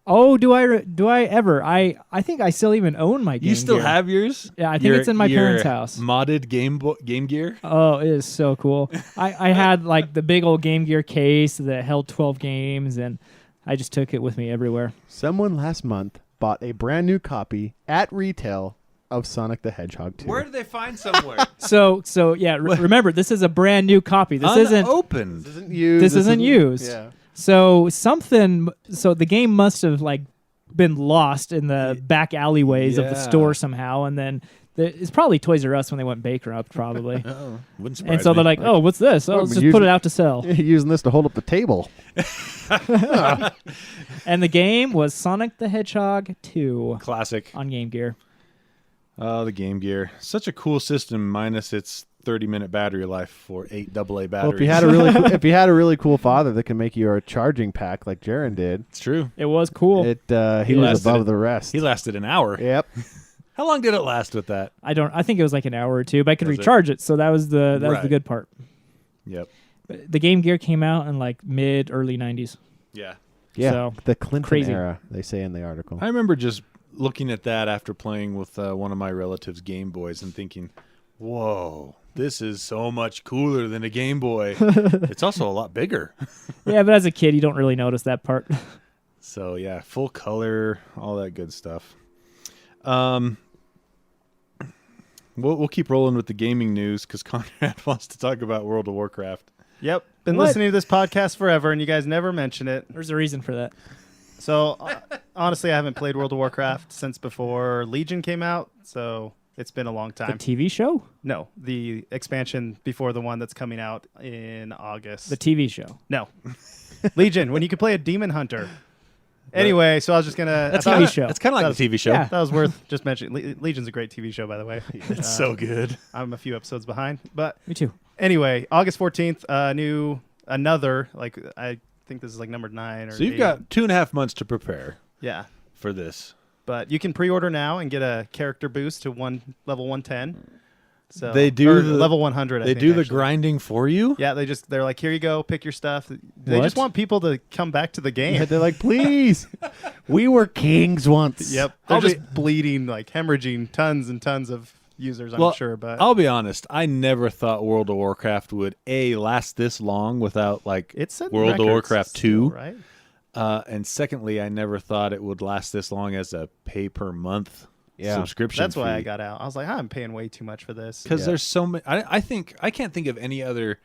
Oh, do I ever? I think I still even own my Game You still Gear. have yours? Yeah, I think it's in my your parents' house. Modded Game Gear? Oh, it is so cool. I had like the big old Game Gear case that held 12 games, and I just took it with me everywhere. Someone last month bought a brand new copy at retail of Sonic the Hedgehog 2. Where did they find somewhere? So yeah, remember, this is a brand new copy. This isn't unopened. This isn't used. This isn't used. Yeah. So the game must have like been lost in the back alleyways of the Yeah. store somehow, and then it's probably Toys R Us when they went bankrupt, probably. Oh, wouldn't surprise And so they're me. like, "Oh, what's this? Oh, Well, let's we're just using- put it out to sell." Using this to hold up the table. And the game was Sonic the Hedgehog 2 Classic. on Game Gear. Oh, the Game Gear. Such a cool system, minus its 30-minute battery life for 8 AA batteries. Well, if you had a really cool father that can make you a charging pack like Jaren did, It's true. It was cool. he He was lasted above it. the rest. He lasted an hour. Yep. How long did it last with that? I think it was like an hour or two, but I could Was it? recharge it, so that was the Right. good part. Yep. The Game Gear came out in like early 90s. Yeah. Yeah. So, the Clinton crazy. era, they say in the article. I remember just looking at that after playing with one of my relatives' Game Boys and thinking, whoa, this is so much cooler than a Game Boy. It's also a lot bigger. Yeah, but as a kid, you don't really notice that part. So, yeah, full color, all that good stuff. We'll keep rolling with the gaming news because Conrad wants to talk about World of Warcraft. Yep. Been What? listening to this podcast forever, and you guys never mention it. There's a reason for that. So, honestly, I haven't played World of Warcraft since before Legion came out, so it's been a long The time. TV show? No, the expansion before the one that's coming out in August. The TV show. No. Legion, when you could play a demon hunter. Anyway, so I was just going to... That's TV show. It's kind of like the TV show. Yeah. That was worth just mentioning. Legion's a great TV show, by the way. It's so good. I'm a few episodes behind. But Me too. anyway, August 14th, I think this is like number 9 or So you've 8. got 2.5 months to prepare Yeah. for this. But you can pre-order now and get a character boost to level 110. So They do or the- level 100. I They think, do the actually. grinding for you? Yeah, they're like, here you go, pick your stuff. They What? just want people to come back to the game. Yeah, they're like, please, we were kings once. Yep, they're I'll just bleeding, like hemorrhaging tons and tons of users. I'm Well, sure, but I'll be honest. I never thought World of Warcraft would last this long without like it's set World of records Warcraft still, 2. right? And secondly, I never thought it would last this long as a pay per month Yeah. subscription. That's why I fee. got out. I was like, I'm paying way too much for this. Because Yeah. there's so many. I can't think of any other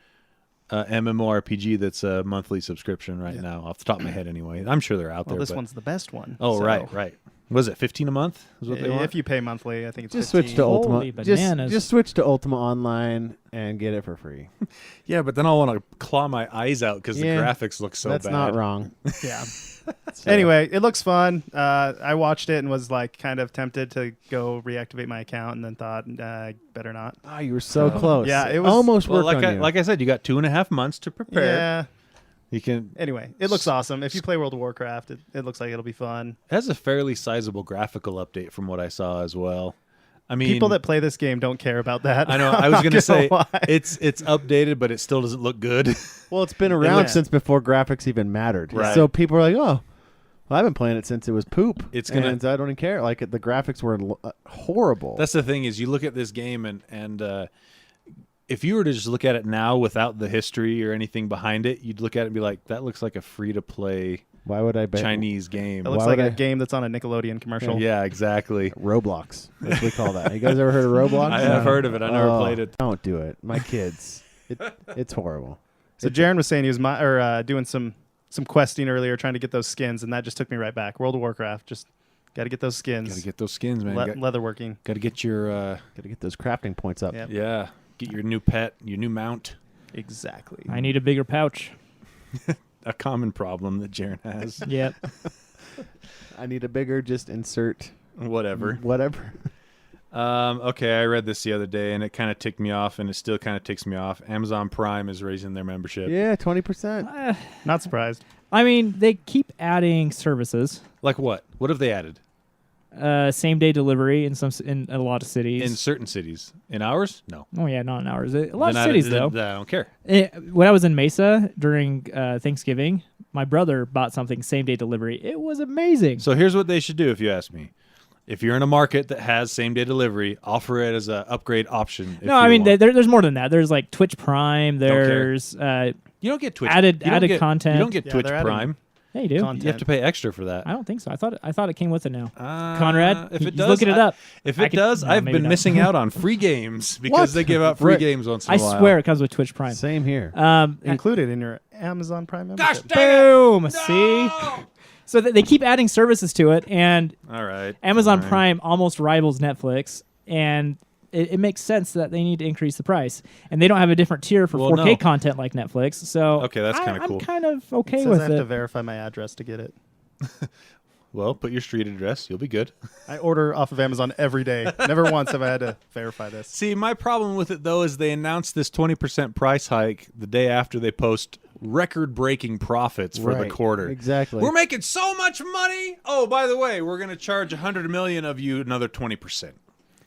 MMORPG that's a monthly subscription right now, off the top of my head. Anyway, I'm sure they're out Well, there. this but- one's the best one. Oh, so right. Was it 15 a month? Is what they want? If you pay monthly, I think it's Just 15. switch to Ultima. Holy bananas. Just switch to Ultima Online and get it for free. Yeah, but then I'll want to claw my eyes out because Yeah, the graphics look so That's bad. not wrong. Yeah. So- Anyway, it looks fun. I watched it and was like kind of tempted to go reactivate my account, and then thought, better not. Oh, you were so close. Yeah, it was- almost Well, worked on you. like I said, you got 2.5 months to prepare. Yeah. You can. Anyway, it looks awesome. If you play World of Warcraft, it looks like it'll be fun. It has a fairly sizable graphical update from what I saw as well. I mean, People that play this game don't care about that. I know. I I'm was not going to say lie. it's updated, but it still doesn't look good. Well, it's been around Yeah. since before graphics even mattered. Right. So people are like, oh, well, I've been playing it since it was poop. It's gonna- And I don't even care. Like, the graphics were horrible. That's the thing is you look at this game and if you were to just look at it now without the history or anything behind it, you'd look at it and be like, that looks like a free-to-play Why would I bet? Chinese game. It looks Why like would a I- game that's on a Nickelodeon commercial. Yeah, exactly. Roblox. That's what we call that. You guys ever heard of Roblox? I have heard of it. I never Oh, played it. Don't do it. My kids. It's horrible. So Jaron was saying he was doing some questing earlier, trying to get those skins, and that just took me right back. World of Warcraft, just got to get those skins. Got to get those skins, man. Leatherworking. Got to get your Got to get those crafting points up. Yep. get your new pet, your new mount. Exactly. I need a bigger pouch. a common problem that Jaron has. Yep. I need a bigger. Just insert Whatever. Whatever. Okay, I read this the other day, and it kind of ticked me off, and it still kind of ticks me off. Amazon Prime is raising their membership. Yeah, 20%. Not surprised. I mean, they keep adding services. Like what? What have they added? Same day delivery in a lot of cities. In certain cities. In ours? No. Oh yeah, not in ours. A lot Then of cities though. I don't care. When I was in Mesa during Thanksgiving, my brother bought something same day delivery. It was amazing. So here's what they should do if you ask me. If you're in a market that has same-day delivery, offer it as an upgrade option. No, I mean, there's more than that. There's like Twitch Prime. There's you don't get Twitch added content. You don't get Yeah, Twitch they're adding Prime. Yeah, you do. content. You have to pay extra for that. I don't think so. I thought it came with it now. Conrad, if he's it does, looking it up. If I it could- does, no, I've maybe been not. missing out on free games because they give out free Right. games once in I a while. swear it comes with Twitch Prime. Same here. Included in your Amazon Prime membership. Boom! See, so they keep adding services to it, and All right. Amazon fine. Prime almost rivals Netflix, and it makes sense that they need to increase the price. And they don't have a different tier for Well, 4K no. content like Netflix. So Okay, that's kinda cool. I'm kind of okay It says with I have to it. verify my address to get it. Well, put your street address. You'll be good. I order off of Amazon every day. Never once have I had to verify this. See, my problem with it, though, is they announced this 20% price hike the day after they post record-breaking profits for the Right. quarter. Exactly. We're making so much money. Oh, by the way, we're going to charge 100 million of you another 20%.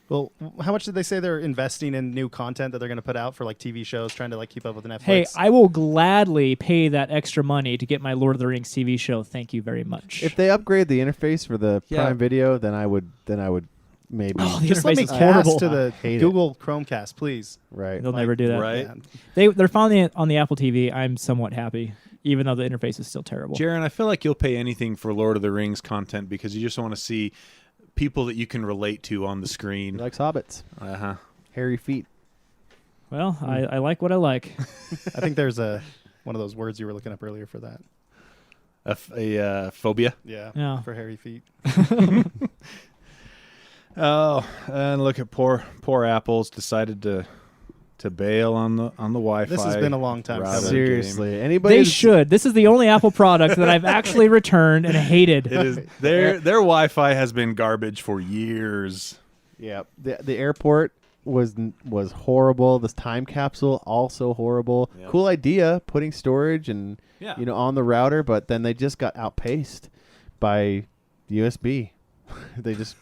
Well, how much did they say they're investing in new content that they're going to put out for like TV shows, trying to like keep up with Netflix? Hey, I will gladly pay that extra money to get my Lord of the Rings TV show. Thank you very much. If they upgrade the interface for the Yeah. Prime Video, then I would maybe. Oh, the just let me interface is cast horrible. to the Hate it. Google Chromecast, please. Right. They'll never do that. Right. Yeah. They're finally on the Apple TV. I'm somewhat happy, even though the interface is still terrible. Jaron, I feel like you'll pay anything for Lord of the Rings content because you just want to see people that you can relate to on the He screen. likes hobbits. Uh-huh. Hairy feet. Well, I like what I like. I think there's one of those words you were looking up earlier for that. A phobia. Yeah. Yeah. For hairy feet. Oh, and look at poor Apple's decided to bail on the Wi-Fi. This has been a long time router coming. Seriously. Anybody? They should. This is the only Apple product that I've actually returned and hated. It is their Wi-Fi has been garbage for years. Yeah. The airport was horrible. This time capsule also horrible. Yep. Cool idea, putting storage and Yeah. on the router, but then they just got outpaced by USB. They just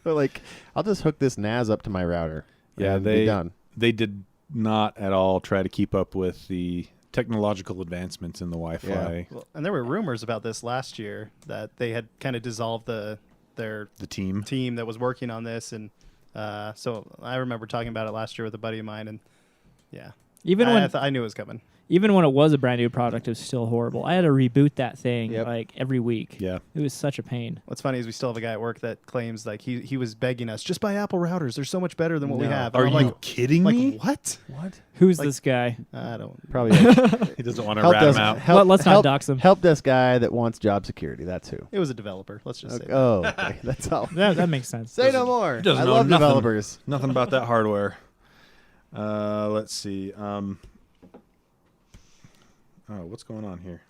like, I'll just hook this NAS up to my router. Yeah, and be done. They did not at all try to keep up with the technological advancements in the Wi-Fi. Yeah. Well, and there were rumors about this last year that they had kind of dissolved their The team. team that was working on this, and so I remember talking about it last year with a buddy of mine, and yeah, Even I knew it was coming. Even when it was a brand new product, it was still horrible. I had to reboot that thing Yep. like every week. Yeah. It was such a pain. What's funny is we still have a guy at work that claims like he was begging us, just buy Apple routers. They're so much better than what we No. have. Are And you I'm kidding like me? what? What? Who's Like- this guy? I don't. Probably He doesn't want to rat him out. Let's not dox him. Help desk guy that wants job security. That's who. It was a developer. Let's just say. that. Oh, okay. That's all. That makes sense. Say no more. I doesn't know love nothing. developers. Nothing about that hardware. Let's see. What's going on here?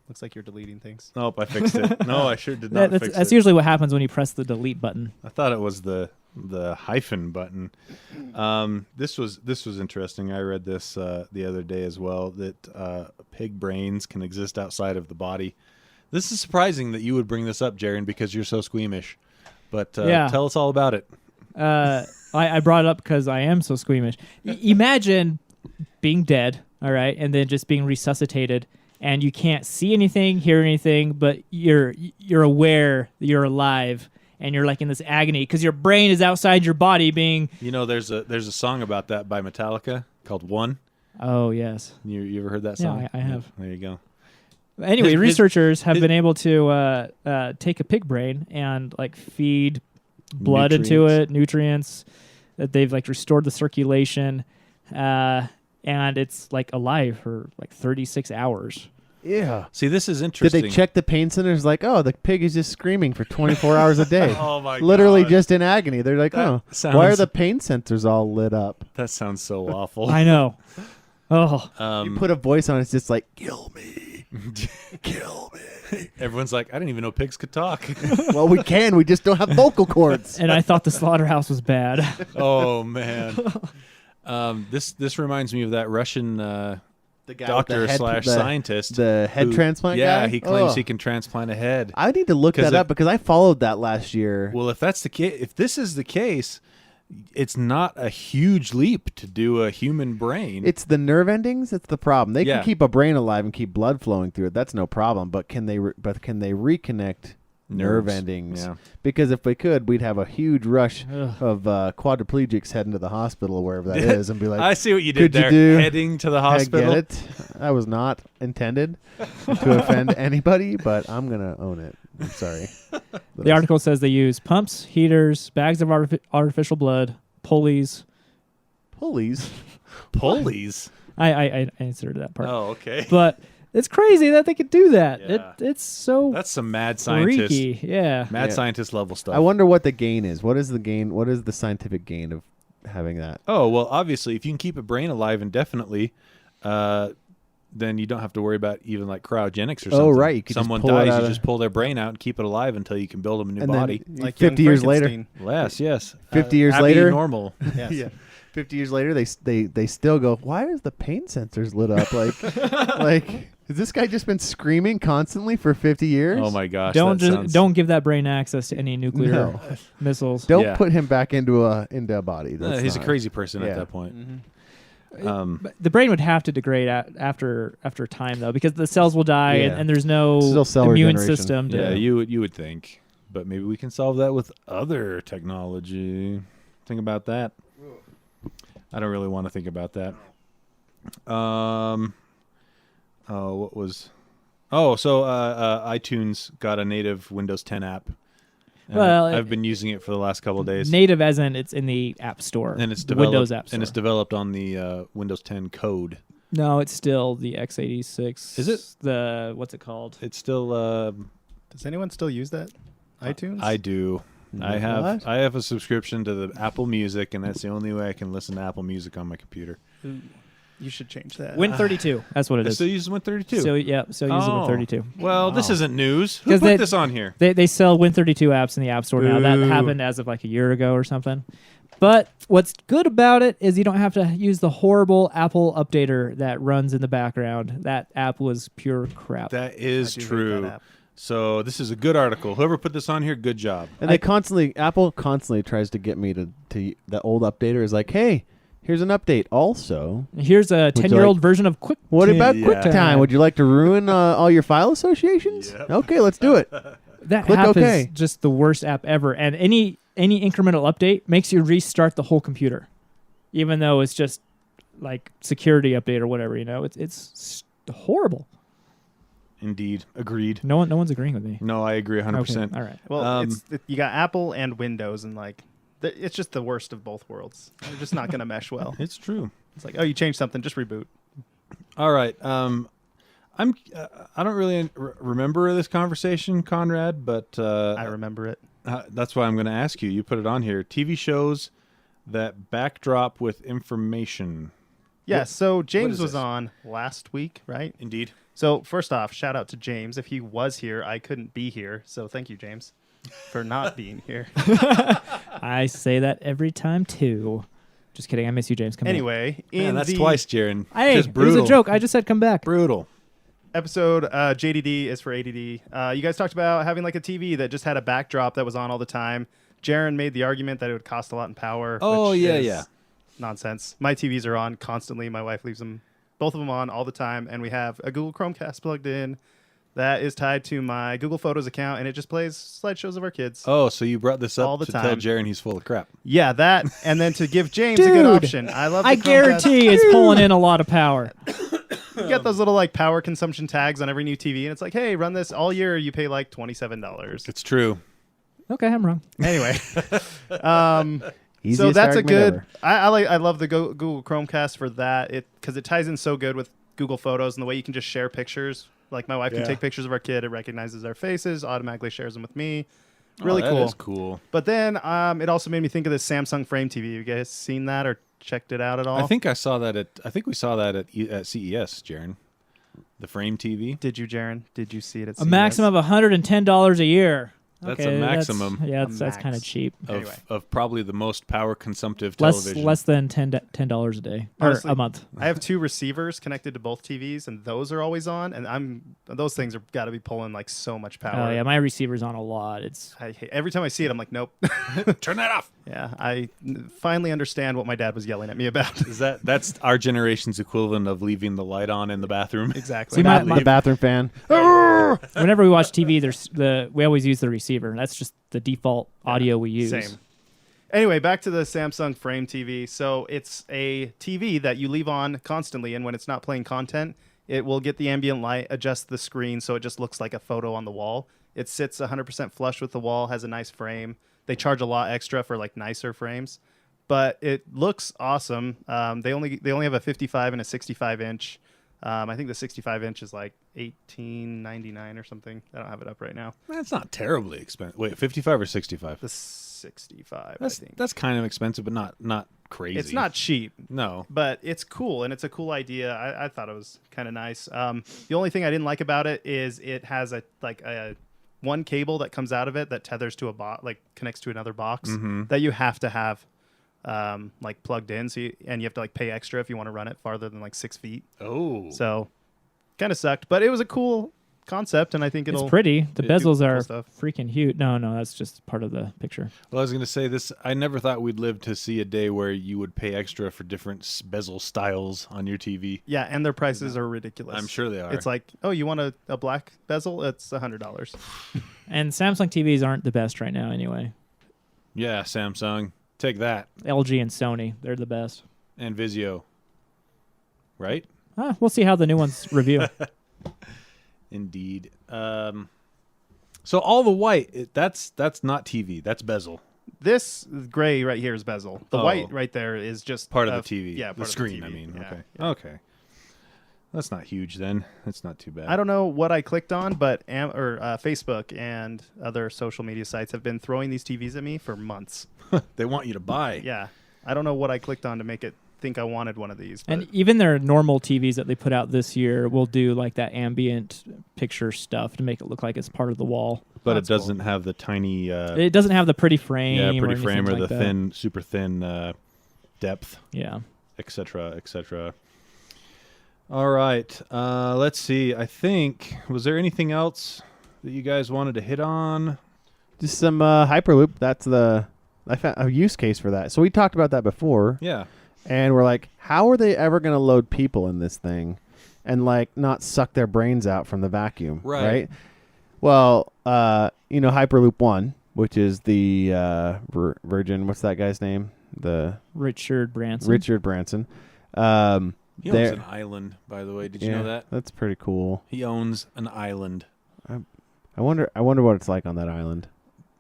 Looks like you're deleting things. Nope, I fixed it. No, I sure did not That's fix it. usually what happens when you press the delete button. I thought it was the hyphen button. This was interesting. I read this the other day as well, that pig brains can exist outside of the body. This is surprising that you would bring this up, Jaron, because you're so squeamish. But Yeah. tell us all about it. I brought it up because I am so squeamish. Imagine being dead, all right, and then just being resuscitated, and you can't see anything, hear anything, but you're aware that you're alive, and you're like in this agony because your brain is outside your body being. You know, there's a song about that by Metallica called "One." Oh yes. You ever heard that Yeah, song? I have. There you go. Anyway, His- researchers have his- been able to take a pig brain and like feed blood into it, nutrients. That they've like restored the circulation, and it's like alive for like 36 hours. Yeah. See, this is Did interesting. they check the pain centers? Like, oh, the pig is just screaming for 24 hours a day. Oh my Literally God. just in agony. They're like, That oh, sounds- why are the pain centers all lit up? That sounds so awful. I know. Oh, You put a voice on it, it's just like, kill me. Kill me. Everyone's like, I didn't even know pigs could talk. Well, we can. We just don't have vocal cords. And I thought the slaughterhouse was bad. Oh man. This reminds me of that Russian The guy doctor with the slash the- scientist. The head who- transplant guy? Yeah, he claims Oh. he can transplant a head. I need to look 'Cause that up because I followed that last year. Well, if that's the case, if this is the case, it's not a huge leap to do a human brain. It's the nerve endings. That's the problem. They Yeah. can keep a brain alive and keep blood flowing through it. That's no problem. But can they? Can they reconnect nerve Nerves. endings? Yeah. Because if they could, we'd have a huge rush Ugh. of quadriplegics heading to the hospital, wherever that is, and be like, I see what you could did you there. do- Heading to the I hospital. get it. I was not intended to offend anybody, but I'm gonna own it. I'm sorry. The article says they use pumps, heaters, bags of artificial blood, pulleys. Pulleys. Pulleys. I inserted that part. Oh, okay. But it's crazy that they could do that. Yeah. It's so That's some mad scientist. freaky. Yeah. Mad Yeah. scientist level stuff. I wonder what the gain is. What is the gain? What is the scientific gain of having that? Oh, well, obviously, if you can keep a brain alive indefinitely, then you don't have to worry about even like cryogenics or something. Oh, right. You could just Someone pull it dies, out you of- just pull their brain out and keep it alive until you can build them a new And body. then Like 50 young years later, Frankenstein. Yes. 50 years Abby later? normal. Yes. Yeah. 50 years later, they still go, why is the pain sensors lit up? Like, has this guy just been screaming constantly for 50 years? Oh my gosh. Don't that sounds- don't give that brain access to any nuclear No. missiles. Don't Yeah. put him back into a body. That's he's a not- crazy person Yeah. at that point. But the brain would have to degrade after time though, because the cells will die Yeah. and there's no Still cell immune regeneration. system. To, Yeah, you would think, but maybe we can solve that with other technology. Think about that. I don't really want to think about that. What was? Oh, so iTunes got a native Windows 10 app. And Well, I've been using it for the last couple of days. native as in it's in the App Store. and it's the developed, Windows App Store. and it's developed on the Windows 10 code. No, it's still the x86. Is it? The what's it called? It's still. Does anyone still use that? iTunes? I do. I What? have a subscription to the Apple Music, and that's the only way I can listen to Apple Music on my computer. You should change that. Win32. That's what it It is. still uses Win32. So yeah, so use Oh. Win32. Well, this Wow. isn't news. Who 'Cause put they- this on here? They sell Win32 apps in the App Store now. That Boo. happened as of like a year ago or something. But what's good about it is you don't have to use the horrible Apple updater that runs in the background. That app was pure crap. That is I do hate true. that app. So this is a good article. Whoever put this on here, good job. And Apple constantly tries to get me to that old updater is like, hey, here's an update. Also, Here's a you 10-year-old like- version of Quick. what about Yeah. QuickTime? Would you like to ruin all your file associations? Yep. Okay, let's do it. That Click app OK. is just the worst app ever. And any incremental update makes you restart the whole computer, even though it's just like security update or whatever. You know, it's horrible. Indeed. Agreed. No one's agreeing with me. No, I agree 100%. Okay, all right. Well, you got Apple and Windows, and like, it's just the worst of both worlds. They're just not going to mesh well. It's true. It's like, oh, you changed something, just reboot. All right. I don't really remember this conversation, Conrad, but I remember it. that's why I'm going to ask you. You put it on here. TV shows that backdrop with information. Yeah, What- so James is was this? on last week, right? Indeed. So first off, shout out to James. If he was here, I couldn't be here. So thank you, James, for not being here. I say that every time too. Just kidding. I miss you, James. Come Anyway, Man, in that's the twice, Jaron. back. Hey, Just it brutal. was a joke. I just said come back. Brutal. episode, JDD is for ADD. You guys talked about having like a TV that just had a backdrop that was on all the time. Jaron made the argument that it would cost a lot in power. Oh, which yeah, is yeah. nonsense. My TVs are on constantly. My wife leaves both of them on all the time, and we have a Google Chromecast plugged in that is tied to my Google Photos account, and it just plays slideshows of our kids. Oh, so you brought this up All the to tell time. Jaron he's full of crap. Yeah, that, and then to give James a good Dude, option. I love. The I Chromecast. guarantee it's pulling in a lot of power. You get those little like power consumption tags on every new TV, and it's like, hey, run this all year. You pay like $27. It's true. Okay, I'm wrong. Anyway, Easiest so that's a argument good. ever. I love the Google Chromecast for that. Because it ties in so good with Google Photos and the way you can just share pictures. Like my wife can Yeah. take pictures of our kid. It recognizes their faces, automatically shares them with me. Really that cool. is cool. But then it also made me think of this Samsung Frame TV. You guys seen that or checked it out at all? I think we saw that at CES, Jaron. The frame TV. Did you, Jaron? Did you see it at A maximum of $110 a year. That's Okay, a maximum. That's kind of cheap. Of probably the most power consumptive Less television. than $10 a day Honestly, or a month. I have 2 receivers connected to both TVs, and those are always on. And those things are got to be pulling like so much power. Oh yeah, my receiver's on a lot. Every time I see it, I'm like, nope. Turn that off. Yeah, I finally understand what my dad was yelling at me about. That's our generation's equivalent of leaving the light on in the bathroom. Exactly. See, My bathroom fan. Whenever we watch TV, we always use the receiver. That's just the default audio we use. Same. Anyway, back to the Samsung Frame TV. So it's a TV that you leave on constantly, and when it's not playing content, it will get the ambient light, adjust the screen so it just looks like a photo on the wall. It sits 100% flush with the wall, has a nice frame. They charge a lot extra for like nicer frames, but it looks awesome. They only have a 55 and a 65 inch. I think the 65 inch is like $18.99 or something. I don't have it up right now. That's not terribly expensive. Wait, 55 or 65? The 65, That's, I think. that's kind of expensive, but not crazy. It's not cheap. No. But it's cool, and it's a cool idea. I thought it was kind of nice. The only thing I didn't like about it is it has a one cable that comes out of it that tethers to a box, like connects to another box that you have to have like plugged in. And you have to like pay extra if you want to run it farther than like 6 feet. Oh. So kind of sucked, but it was a cool concept, and I think It's it'll pretty. The do bezels cool are stuff. freaking huge. No, that's just part of the picture. Well, I was going to say this. I never thought we'd live to see a day where you would pay extra for different bezel styles on your TV. Yeah, and their prices are ridiculous. I'm sure they are. It's like, oh, you want a black bezel? It's $100. And Samsung TVs aren't the best right now anyway. Yeah, Samsung. Take that. LG and Sony, they're the best. And Vizio. Right? We'll see how the new ones review. Indeed. So all the white, that's not TV. That's bezel. This gray right here is bezel. The Oh. white right there is just Part of the TV. Yeah, The part screen, of the I TV. mean. Yeah, Okay. yeah. Okay. That's not huge then. That's not too bad. I don't know what I clicked on, but Facebook and other social media sites have been throwing these TVs at me for months. They want you to buy. Yeah, I don't know what I clicked on to make it think I wanted one of these. But And even their normal TVs that they put out this year will do like that ambient picture stuff to make it look like it's part of the wall. But That's it doesn't have the tiny It doesn't have the pretty frame. pretty or frame or anything the like that. thin, super thin depth, Yeah. etc., etc. All right. Let's see. I think, was there anything else that you guys wanted to hit on? Just some Hyperloop. I found a use case for that. So we talked about that before. Yeah. And we're like, how are they ever going to load people in this thing and like not suck their brains out from the vacuum? Right. Well, Hyperloop 1, which is the Virgin, what's that guy's name? The Richard Branson. Richard Branson. He owns There- an island, by the way. Did you know that? That's pretty cool. He owns an island. I wonder what it's like on that island.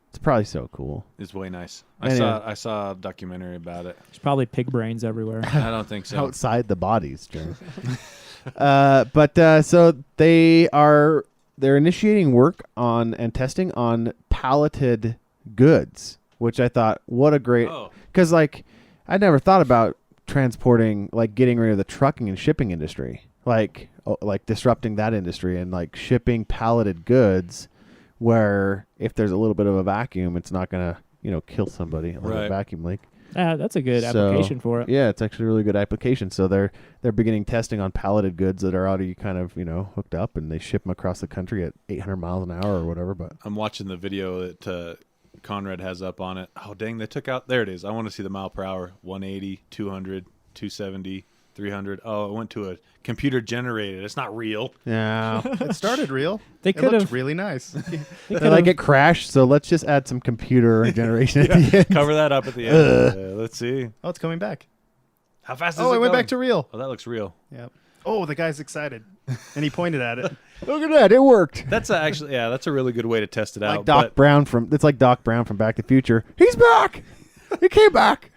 It's probably so cool. It's way nice. Anyway. I saw a documentary about it. There's probably pig brains everywhere. I don't think so. Outside the bodies, Jerry. So they're initiating work on and testing on palleted goods, which I thought, what a great, because like I never thought about transporting, like getting rid of the trucking and shipping industry, like disrupting that industry and like shipping palleted goods, where if there's a little bit of a vacuum, it's not gonna kill somebody like a vacuum leak. That's a good application for it. Yeah, it's actually a really good application. So they're beginning testing on palleted goods that are already kind of hooked up, and they ship them across the country at 800 miles an hour or whatever. But I'm watching the video that Conrad has up on it. Oh, dang, they took out, there it is. I want to see the mile per hour. 180, 200, 270, 300. Oh, it went to a computer generated. It's not real. yeah, it started real. They It looked could've- really nice. they like it crashed. So let's just add some computer generation at the end. Cover that up at the end. Let's see. Oh, it's coming back. How fast is Oh, it it went going? back to real. Oh, that looks real. Yep. Oh, the guy's excited, and he pointed at it. Look at that, it worked. That's that's a really good way to test it Like out. Doc Brown it's like Doc Brown from Back to the Future. He's back. He came back.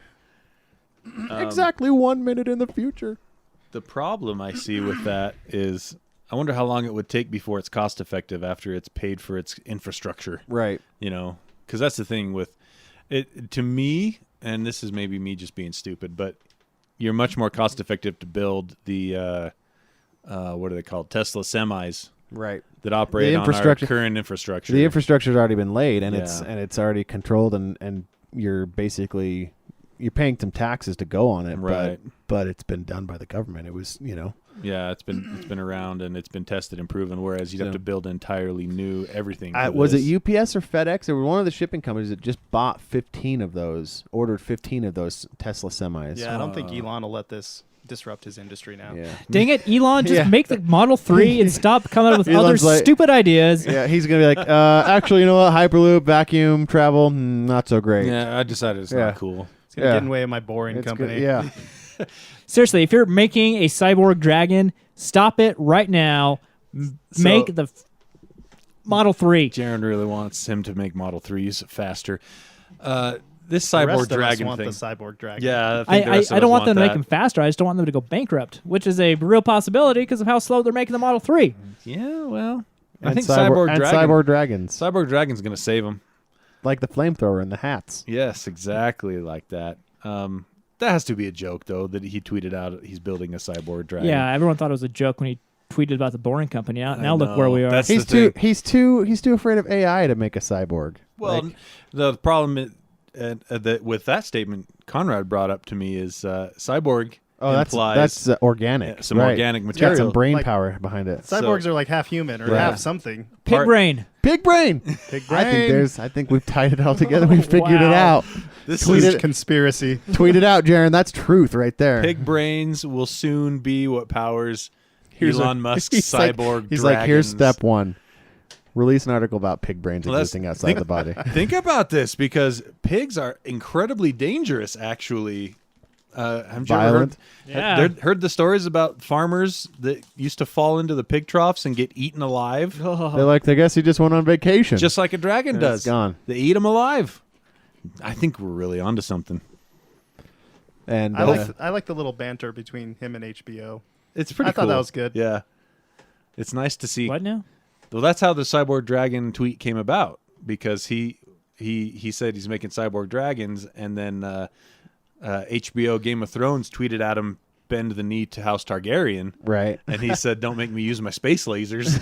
Exactly 1 minute in the future. The problem I see with that is I wonder how long it would take before it's cost effective after it's paid for its infrastructure. Right. Because that's the thing with it. To me, and this is maybe me just being stupid, but you're much more cost effective to build the what are they called? Tesla semis Right. that operate on our current infrastructure. The infrastructure's already been laid, and Yeah. it's already controlled, and you're basically paying some taxes to go on it, Right. But it's been done by the government. It was, Yeah, it's been around and it's been tested and proven. Whereas you'd have to build entirely new everything. Was it UPS or FedEx or one of the shipping companies that just bought 15 of those, ordered 15 of those Tesla semis? Yeah, I don't think Elon will let this disrupt his industry now. Yeah. Dang it, Elon! Just Yeah. make the Model 3 and stop coming up with Elon's other like- stupid ideas. Yeah, he's gonna be like, actually, you know what? Hyperloop, vacuum, travel, not so great. Yeah, I decided it's Yeah. not cool. It's gonna Yeah. get in the way of my boring It's company. good. Yeah. Seriously, if you're making a cyborg dragon, stop it right now. Make the Model 3. Jaron really wants him to make Model 3s faster. This The rest cyborg of us dragon want thing. the cyborg dragon. Yeah, I think the rest of I don't us want them to make that. them faster. I just don't want them to go bankrupt, which is a real possibility because of how slow they're making the Model 3. Yeah, well, I And think cyborg dragons, Cyborg Dragon's going to save him. like the flamethrower and the hats. Yes, exactly like that. That has to be a joke, though, that he tweeted out he's building a cyborg dragon. Yeah, everyone thought it was a joke when he tweeted about the Boring Company. Now I look where know. we are. That's He's the too thing. he's too afraid of AI to make a cyborg. Well, Like, the problem that with that statement Conrad brought up to me is cyborg implies that's organic. some right. organic It's got material. some brain Like- power behind it. Cyborgs are like half human or Right. half something. Pig brain. Big brain. Big I think we've tied it all together. We figured it Wow. out. This Tweet is it. conspiracy. Tweet it out, Jaron. That's truth right there. pig brains will soon be what powers Here's Elon Musk's he's like- cyborg He's dragons. like, here's step one. Release an article about pig brains Well, that's- existing outside the body. Think about this, because pigs are incredibly dangerous, actually. Haven't you ever Violent. Yeah. heard the stories about farmers that used to fall into the pig troughs and get eaten alive? They're like, I guess he just went on vacation. Just like a dragon And does. it's gone. They eat them alive. I think we're really onto something. And I like the little banter between him and HBO. It's pretty I cool. thought that was good. Yeah. It's nice to see. What now? Well, that's how the Cyborg Dragon tweet came about, because he said he's making Cyborg Dragons, and then HBO Game of Thrones tweeted at him, bend the knee to House Targaryen, right. and he said, don't make me use my space lasers.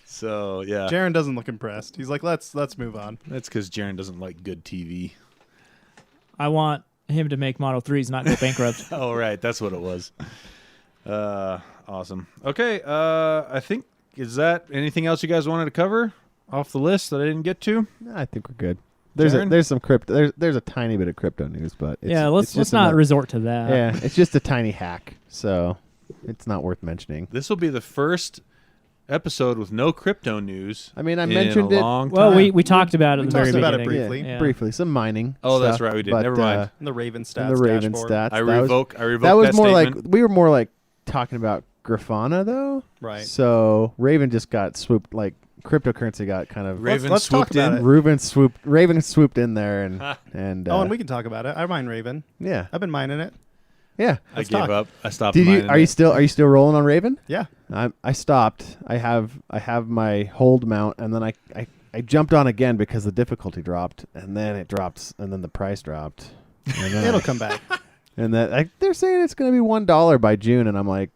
So, yeah. Jaron doesn't look impressed. He's like, let's move on. That's because Jaron doesn't like good TV. I want him to make Model 3s, not go bankrupt. Oh, right. That's what it was. Awesome. Okay. I think, is that anything else you guys wanted to cover off the list that I didn't get to? No, I think we're good. There's Jaron? some crypto. There's a tiny bit of crypto news, but it's, yeah, let's just not resort to that. Yeah, it's just a tiny hack, so it's not worth mentioning. This will be the first episode with no crypto news. I mean, I in mentioned a it. long Well, time. we talked about it We at the very talked about it beginning. briefly. Yeah. Briefly, some mining. Oh, that's stuff, right, we did. but, Never mind. And the Raven stats. and the Raven dashboard. stats. I that revoked that was more statement. like we were more like talking about Grafana though. Right. So Raven just got swooped. Like cryptocurrency got kind of Raven let's talk swooped about in. it. Raven swooped in there and Oh, and we can talk about it. I mine Raven. yeah. I've been mining it. Yeah. I Let's gave talk. up. I stopped. Did you mining are you it. still rolling on Raven? Yeah. I stopped. I have my hold mount, and then I jumped on again because the difficulty dropped, and then it dropped, and then the price dropped. And then It'll come back. And that they're saying it's going to be $1 by June, and I'm like,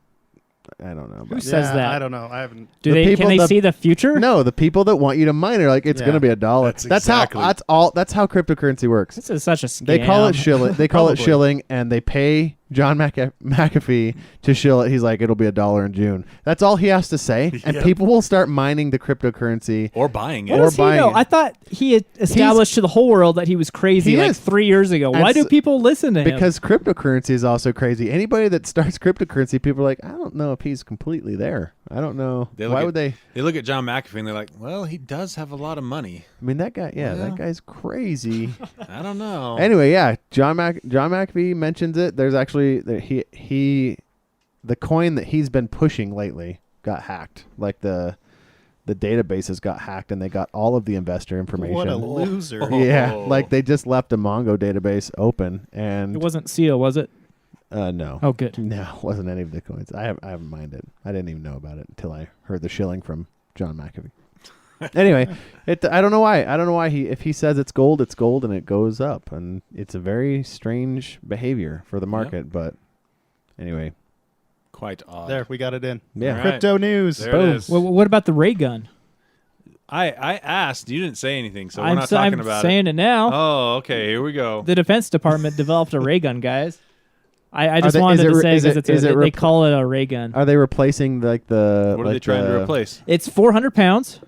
I don't know. Who About says Yeah, that? I don't know. I haven't. Do The they? people- Can they the- see the future? No, the people that want you to mine are like, it's Yeah. going to be $1. That's exactly- That's how cryptocurrency works. This is such a scam. They call it shilling. They call it Probably. shilling, and they pay John McAfee to shill it. He's like, it'll be $1 in June. That's all he has to say, and Yep. people will start mining the cryptocurrency. Or buying What it. Or does he buying know? it. I thought he had established to the whole world that he was crazy He like is. 3 years ago. And Why do s- people listen to him? Because cryptocurrency is also crazy. Anybody that starts cryptocurrency, people are like, I don't know if he's completely there. I don't know. They look Why at- would they? They look at John McAfee and they're like, well, he does have a lot of money. I mean, that guy. Yeah, Well. that guy's crazy. I don't know. Anyway, yeah, John McAfee mentions it. There's actually the coin that he's been pushing lately got hacked. Like the databases got hacked, and they got all of the investor information. What a loser. Oh. Yeah, like they just left a Mongo database open, it and wasn't Seal, was it? no, Oh, good. no, it wasn't any of the coins. I haven't minded. I didn't even know about it until I heard the shilling from John McAfee. Anyway, I don't know why. I don't know why if he says it's gold, and it goes up, and it's a very strange behavior for the market. But anyway, Quite odd. There, we got it in. Yeah. All right. Crypto news. There Boom. it is. What about the ray gun? I asked. You didn't say anything, so we're I'm not talking I'm about saying it now. Oh, okay. Here we go. The Defense Department developed a ray gun, guys. I just they- wanted is it to re- say is it- because is it they rep- call it a ray gun. Are they replacing like the? What are they like trying to the- replace? It's 400 pounds.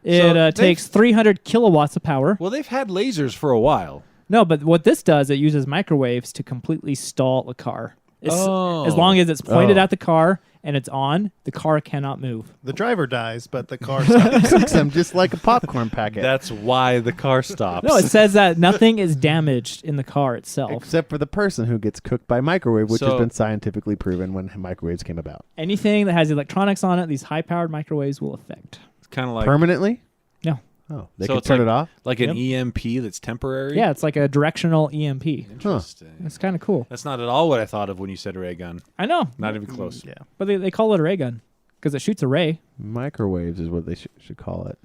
It they've- takes 300 kilowatts of power. Well, they've had lasers for a while. No, but what this does, it uses microwaves to completely stall a car. As long as it's pointed Oh. at the car and it's on, the car cannot move. The driver dies, but the car stops. Cooks them just like a popcorn packet. That's why the car stops. No, it says that nothing is damaged in the car itself. Except for the person who gets cooked by microwave, which has So- been scientifically proven when microwaves came about. Anything that has electronics on it, these high-powered microwaves will affect. It's kind of like Permanently? No. Oh, they So can it's turn like- it off? like an Yep. EMP that's temporary. Yeah, it's like a directional EMP. Interesting. It's kind of cool. That's not at all what I thought of when you said ray gun. I know, Not even close. Yeah. but they call it a ray gun because it shoots a ray. Microwaves is what they should call it.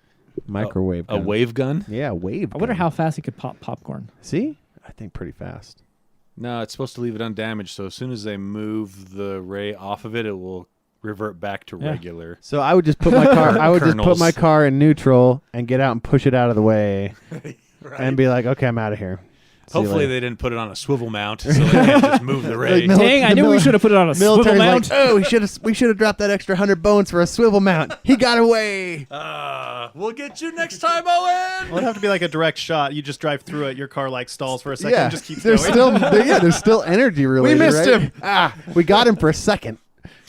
Microwave A gun. wave gun? Yeah, wave I wonder gun. how fast it could pop popcorn. See? I think pretty fast. No, it's supposed to leave it undamaged. So as soon as they move the ray off of it, it will revert back to Yeah. regular. So I would just put my car I would just put Kernels. my car in neutral and get out and push it out of the way and be like, "Okay, I'm out of here." See you Hopefully later. they didn't put it on a swivel mount so they can't just move the ray. Like, Dang, I the knew we mili- should have put it on a swivel Military's mount. like, "Oh, we should have dropped that extra 100 bones for a swivel mount. He got away." We'll get you next time, Owen. Well, it'd have to be like a direct shot. You just drive through it. Your car like stalls for a second, and just keeps there's going. there's still energy related. missed right? him. We got him for a second.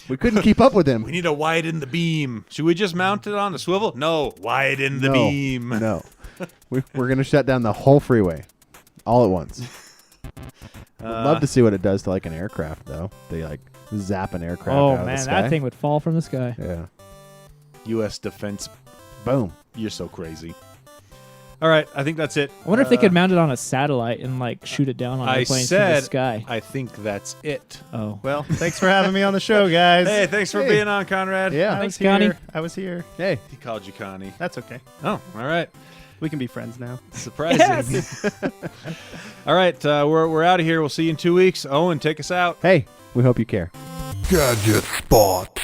We couldn't keep up with him. We need to widen the beam. Should we just mount it on the swivel? No, widen the No. beam. No, we're gonna shut down the whole freeway, all at once. I'd love to see what it does to like an aircraft, though. They like zap an aircraft Oh out of man, the sky. that thing would fall from the sky. Yeah. U.S. defense. Boom. You're so crazy. All right, I think that's it. I wonder if they could mount it on a satellite and like shoot it down on I airplanes from the said sky. I think that's it. Oh, Well, thanks for having me on the show, guys. Hey, thanks for being on, Conrad. Yeah. I was Thanks, Connie. here. I was here. Hey. He called you Connie. That's okay. Oh, all right. We can be friends now. Surprising. All right, we're out of here. We'll see you in 2 weeks. Owen, take us out. Hey. We hope you care. Gadget Spot.